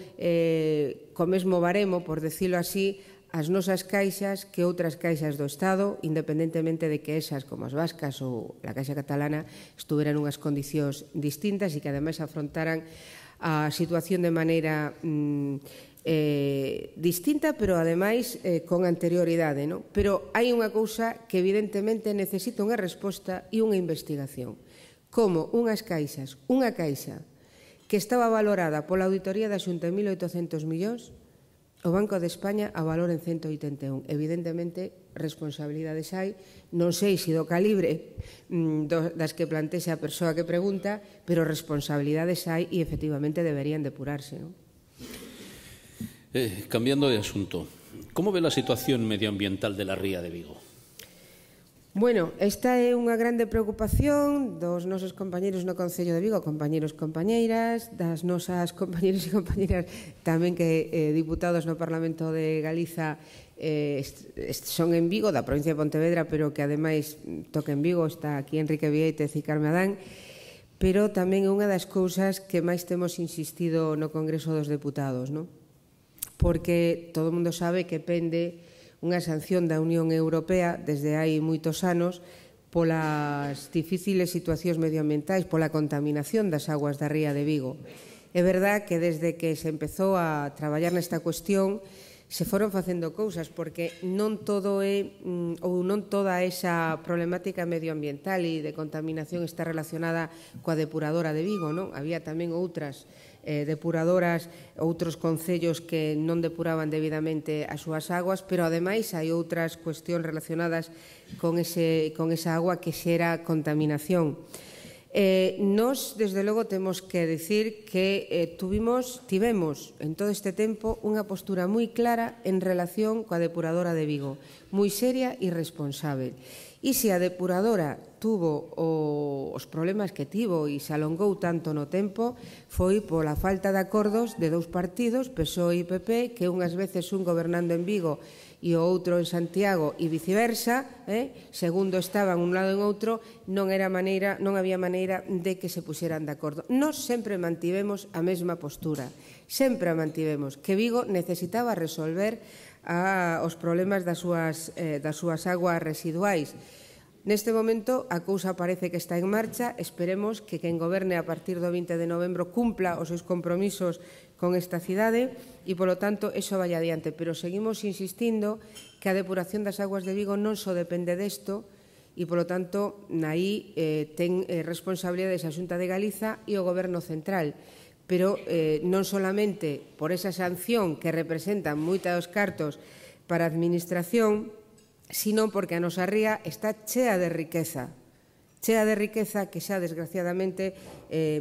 co mesmo baremo, por decirlo así, as nosas caixas que outras caixas do Estado, independentemente de que esas, como as vascas ou a Caixa Catalana, estuveran en unhas condicións distintas e que ademais afrontaran a situación de maneira distinta, pero ademais con anterioridade. Pero hai unha cousa que evidentemente necesita unha resposta e unha investigación. Como unha caixa que estaba valorada pola auditoría da Xunta en 1.800 millóns, o Banco de España a valor en 181. Evidentemente, responsabilidades hai, non sei se do calibre das que plantexa a persoa que pregunta, pero responsabilidades hai e efectivamente deberían depurarse, non? Cambiando de asunto, ¿cómo ve la situación medioambiental de la ría de Vigo? Bueno, esta é unha grande preocupación dos nosos compañeros no Concello de Vigo, compañeros, compañeiras, das nosas compañeros e compañeiras tamén que diputados no Parlamento de Galiza son en Vigo, da provincia de Pontevedra, pero que ademais toca en Vigo, está aquí Enrique Viéitez e Carme Adán, pero tamén é unha das cousas que máis temos insistido no Congreso dos Deputados, non? Porque todo o mundo sabe que pende unha sanción da Unión Europea desde hai moitos anos polas difíciles situacións medioambientais, pola contaminación das aguas da ría de Vigo. É verdad que desde que se empezou a traballar nesta cuestión se foron facendo cousas, porque non todo é, ou non toda esa problemática medioambiental e de contaminación está relacionada coa depuradora de Vigo, non? Había tamén outras depuradoras, outros concellos que non depuraban debidamente as súas aguas, pero ademais hai outras cuestións relacionadas con esa agua que xera contaminación. Nos, desde logo, temos que dicir que tivemos en todo este tempo unha postura moi clara en relación coa depuradora de Vigo, moi seria e responsable. E se a depuradora tuvo os problemas que tivo e se alongou tanto no tempo, foi pola falta de acordos de dous partidos, PSOE e PP, que unhas veces un gobernando en Vigo e o outro en Santiago e viceversa, segundo estaban un lado e outro, non había maneira de que se puxeran de acordo. Nós sempre mantivemos a mesma postura, sempre a mantivemos, que Vigo necesitaba resolver os problemas das súas aguas residuais. Neste momento a cousa parece que está en marcha, esperemos que quen goberne a partir do 20 de novembro cumpla os seus compromisos con esta cidade e, polo tanto, eso vai adiante. Pero seguimos insistindo que a depuración das aguas de Vigo non só depende desto e, polo tanto, aí ten responsabilidades a Xunta de Galiza e o Goberno Central. Pero non solamente por esa sanción que representan moita dos cartos para a Administración, sino porque a nosa ría está chea de riqueza que xa, desgraciadamente,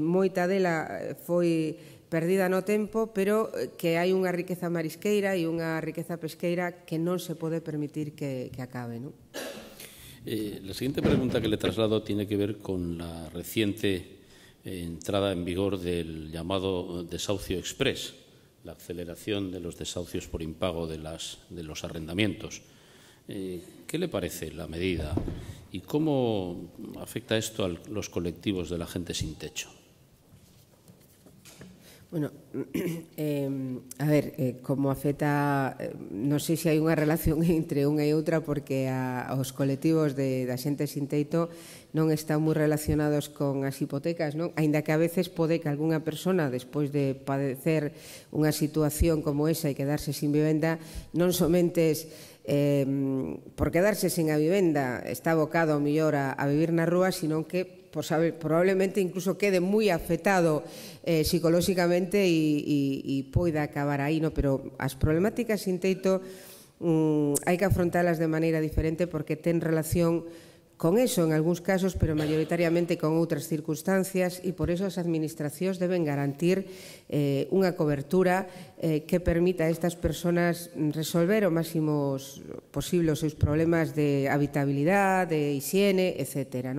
moita dela foi perdida no tempo, pero que hai unha riqueza marisqueira e unha riqueza pesqueira que non se pode permitir que acabe, ¿no? La siguiente pregunta que le traslado tiene que ver con la reciente entrada en vigor del llamado desahucio exprés, la aceleración de los desahucios por impago de los arrendamientos. ¿Qué le parece la medida y cómo afecta esto a los colectivos de la gente sin techo? Bueno, a ver, como afecta, non sei se hai unha relación entre unha e outra, porque os colectivos da xente sin teito non están moi relacionados con as hipotecas, non? Aínda que a veces pode que algunha persona, despois de padecer unha situación como esa e quedarse sin vivenda, non somente por quedarse sen a vivenda está abocado ao mellor a vivir na rúa, sino que probablemente incluso quede moi afectado psicolóxicamente e poida acabar aí, no? Pero as problemáticas sin teito hai que afrontalas de maneira diferente, porque ten relación con eso en algúns casos, pero maioritariamente con outras circunstancias, e por eso as administracións deben garantir unha cobertura que permita a estas persoas resolver o máximo posible os seus problemas de habitabilidade, de higiene, etc.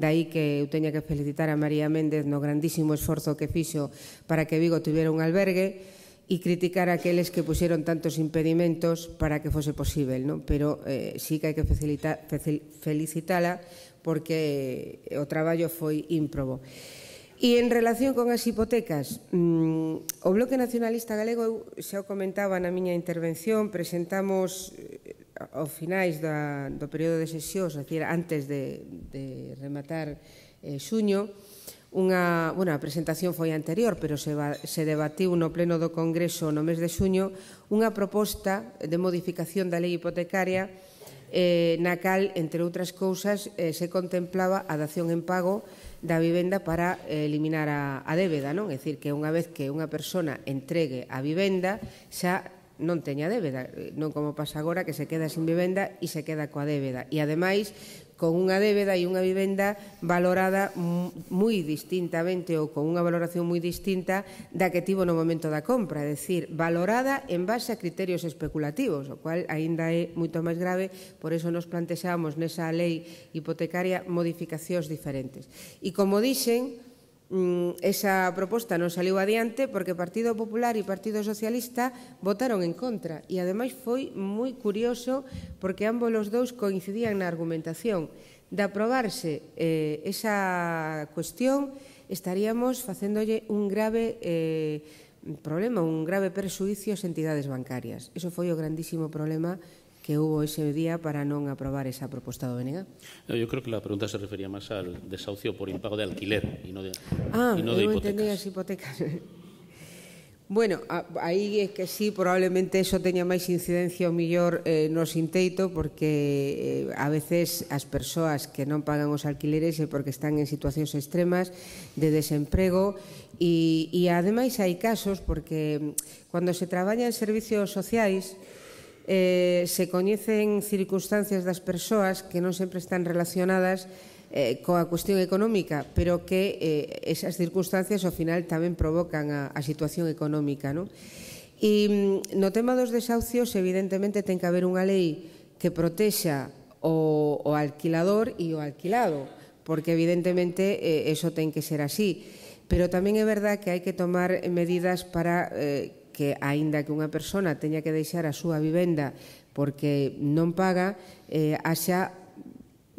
Daí que eu teña que felicitar a María Méndez no grandísimo esforzo que fixo para que Vigo tivera un albergue, e criticar a aqueles que puxeron tantos impedimentos para que fose posible, non? Pero sí que hai que felicitala, porque o traballo foi ímprobo. E en relación con as hipotecas, o Bloque Nacionalista Galego, xa o comentaba na miña intervención, presentamos aos finais do período de sesións, é dicir, antes de rematar xuño, a presentación foi anterior, pero se debatiu no pleno do Congreso no mes de xuño unha proposta de modificación da lei hipotecaria na cal, entre outras cousas, se contemplaba a dación en pago da vivenda para eliminar a débeda, non? É dicir, que unha vez que unha persona entregue a vivenda, xa non teña débeda, non como pasa agora que se queda sin vivenda e se queda coa débeda. E ademais, con unha débeda e unha vivenda valorada moi distintamente ou con unha valoración moi distinta da que tivo no momento da compra, é dicir, valorada en base a criterios especulativos, o cual aínda é moito máis grave, por iso nos plantexamos nesa lei hipotecaria modificacións diferentes. E como dixen, esa proposta non saliu adiante porque o Partido Popular e o Partido Socialista votaron en contra e ademais foi moi curioso porque ambos os dous coincidían na argumentación. De aprobarse esa cuestión estaríamos facéndolle un grave problema, un grave perxuicio ás entidades bancarias. Iso foi o grandísimo problema que hubo ese día para non aprobar esa proposta do BNG. Yo creo que la pregunta se refería más al desahucio por impago de alquiler y no de hipotecas. Entendí as hipotecas. Bueno, aí é que sí, probablemente eso teña máis incidencia o millor no sinteito, porque a veces as persoas que non pagan os alquileres é porque están en situacións extremas de desemprego e ademais hai casos porque cando se traballa en servicios sociais se coñecen circunstancias das persoas que non sempre están relacionadas coa cuestión económica, pero que esas circunstancias ao final tamén provocan a situación económica, non? E no tema dos desahucios, evidentemente, ten que haber unha lei que protexa o alquilador e o alquilado, porque evidentemente eso ten que ser así. Pero tamén é verdad que hai que tomar medidas para que, aínda que unha persona teña que deixar a súa vivenda porque non paga, haxa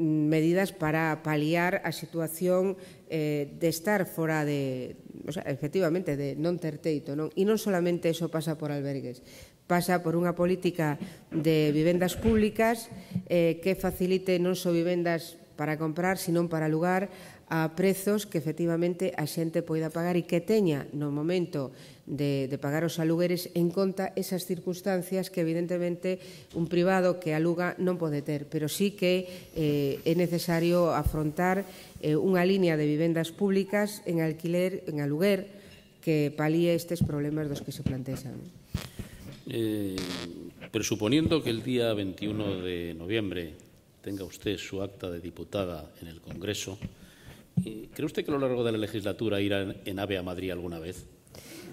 medidas para paliar a situación de estar fora de, efectivamente, de non ter teito, non? E non solamente eso pasa por albergues, pasa por unha política de vivendas públicas que facilite non só vivendas para comprar, sino para alugar a prezos que efectivamente a xente poida pagar e que teña no momento de pagar os alugueres en conta esas circunstancias que evidentemente un privado que aluga non pode ter, pero sí que é necesario afrontar unha línea de vivendas públicas en alquiler, en aluguer, que palíe estes problemas dos que se plantexan. Presuponiendo que el día 21 de noviembre tenga usted su acta de diputada en el Congreso, ¿cree usted que a lo largo de la legislatura irá en AVE a Madrid alguna vez?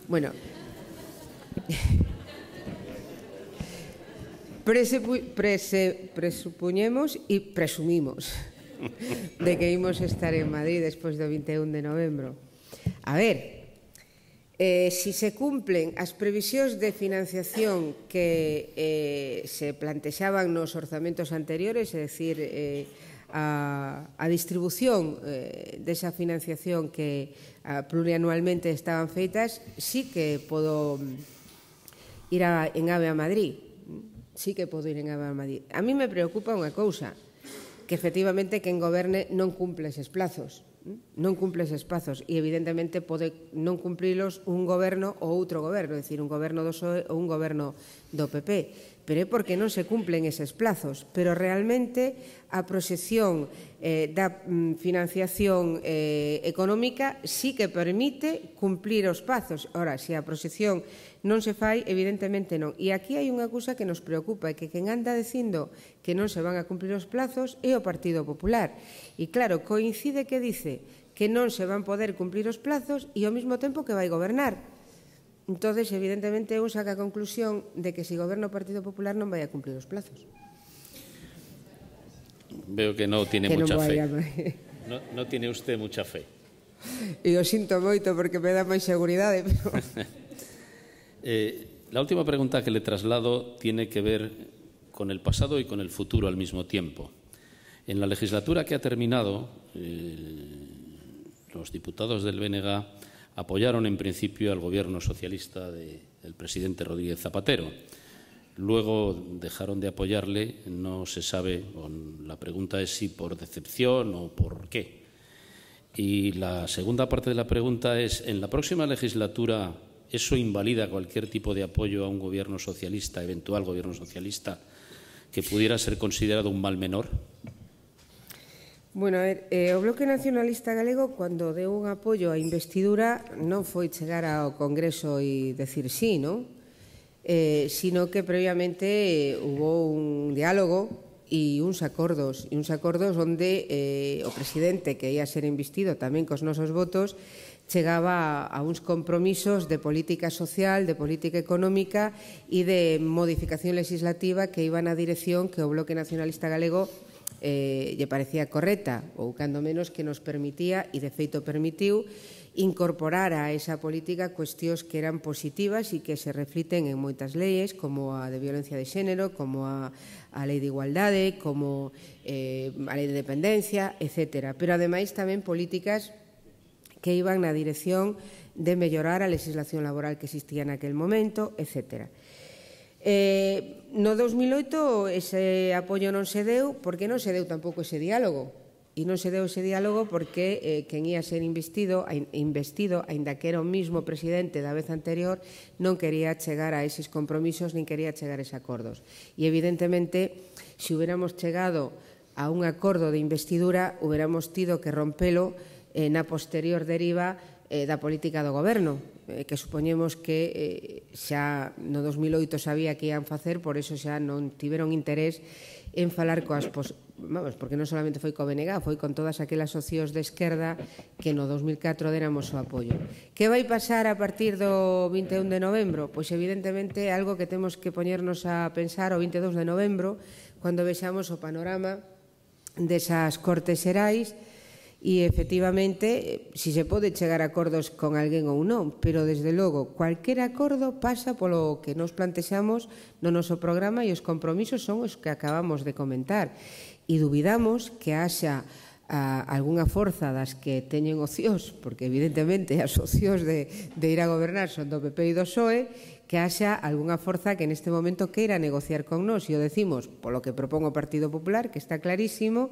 Bueno, presupuñemos e presumimos de que imos estar en Madrid despois do 21 de novembro. A ver, si se cumplen as previsións de financiación que se plantexaban nos orzamentos anteriores, é dicir, a distribución desa financiación que plurianualmente estaban feitas, sí que podo ir en AVE a Madrid. Sí que podo ir en AVE a Madrid. A mí me preocupa unha cousa, que efectivamente quen goberne non cumple eses plazos. Non cumple eses plazos e evidentemente pode non cumprilos un goberno ou outro goberno, é dicir, un goberno do PSOE ou un goberno do PP, pero é porque non se cumplen eses plazos, pero realmente a proxección da financiación económica sí que permite cumplir os plazos. Ora, se a proxección non se fai, evidentemente non. E aquí hai unha cousa que nos preocupa, que quen anda dicindo que non se van a cumplir os plazos é o Partido Popular. E claro, coincide que dice que non se van poder cumplir os plazos e ao mesmo tempo que vai gobernar. Entonces, evidentemente, un saca a conclusión de que se goberna o Partido Popular non vai a cumplir os plazos. Veo que no tiene mucha fe. No tiene usted mucha fe. E o sinto moito porque me dá máis seguridade. Pero... la última pregunta que le traslado tiene que ver con el pasado y con el futuro al mismo tiempo. En la legislatura que ha terminado, los diputados del BNG apoyaron en principio al gobierno socialista del presidente Rodríguez Zapatero. Luego dejaron de apoyarle, no se sabe, la pregunta es si por decepción o por qué. Y la segunda parte de la pregunta es, ¿en la próxima legislatura eso invalida cualquier tipo de apoyo a un gobierno socialista, eventual gobierno socialista, que pudiera ser considerado un mal menor? Bueno, a ver, o Bloque Nacionalista Galego, cando deu un apoio á investidura, non foi chegar ao Congreso e decir sí, non? sino que previamente hubo un diálogo e uns acordos onde o presidente que ia ser investido tamén cos nosos votos chegaba a uns compromisos de política social, de política económica e de modificación legislativa que iban na dirección que o Bloque Nacionalista Galego lle parecía correcta, ou cando menos que nos permitía, e de feito permitiu, incorporar a esa política cuestións que eran positivas e que se refliten en moitas leis, como a de violencia de xénero, como a lei de igualdade, como a lei de dependencia, etc. Pero, ademais, tamén políticas que iban na dirección de mellorar a legislación laboral que existía naquel momento, etc. No 2008 ese apoio non se deu, porque non se deu tampouco ese diálogo. E non se deu ese diálogo porque quen ia ser investido, aínda que era o mismo presidente da vez anterior, non quería chegar a eses compromisos nin quería chegar a eses acordos. E, evidentemente, se hubiéramos chegado a un acordo de investidura, hubiéramos tido que rompelo na posterior deriva da política do goberno, que supoñemos que xa no 2008 sabía que ian facer, por iso xa non tiveron interés en falar coas porque non solamente foi co BNG, foi con todas aquelas socios de esquerda que no 2004 déramos o apoio. Que vai pasar a partir do 21 de novembro? Pois evidentemente é algo que temos que poñernos a pensar o 22 de novembro, cando vexamos o panorama desas Cortes Xerais e, efectivamente, si se pode chegar a acordos con alguén ou non, pero, desde logo, cualquier acordo pasa polo que nos plantexamos no noso programa e os compromisos son os que acabamos de comentar. E dubidamos que haxa algunha forza das que teñen opcións, porque evidentemente as opcións de ir a gobernar son do PP e do PSOE, que haxa algunha forza que neste momento queira negociar con nós, e o decimos polo que propón o Partido Popular, que está clarísimo,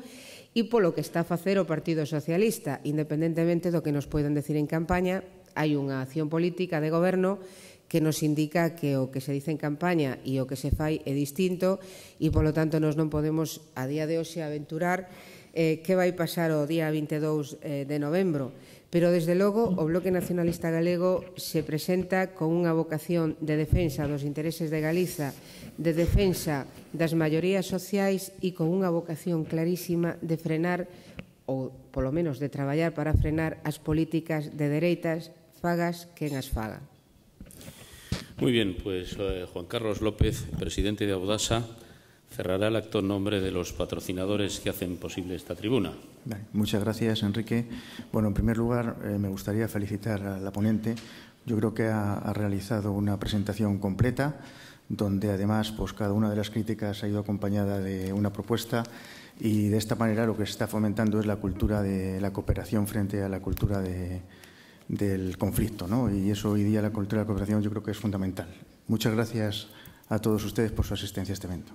e polo que está a facer o Partido Socialista. Independentemente do que nos poidan decir en campaña, hai unha acción política de goberno que nos indica que o que se dice en campaña e o que se fai é distinto, e, polo tanto, nos non podemos a día de hoxe aventurar que vai pasar o día 22 de novembro. Pero, desde logo, o Bloque Nacionalista Galego se presenta con unha vocación de defensa dos intereses de Galiza, de defensa das maiorías sociais e con unha vocación clarísima de frenar, ou polo menos de traballar para frenar as políticas de dereitas, fagas quen as faga. Muy bien, pues Juan Carlos López, presidente de Audasa, cerrará el acto en nombre de los patrocinadores que hacen posible esta tribuna. Vale, muchas gracias, Enrique. Bueno, en primer lugar, me gustaría felicitar a la ponente. Yo creo que ha realizado una presentación completa, donde además pues, cada una de las críticas ha ido acompañada de una propuesta, y de esta manera lo que se está fomentando es la cultura de la cooperación frente a la cultura del conflicto, ¿no? Y eso hoy día, la cultura de la cooperación, yo creo que es fundamental. Muchas gracias a todos ustedes por su asistencia a este evento.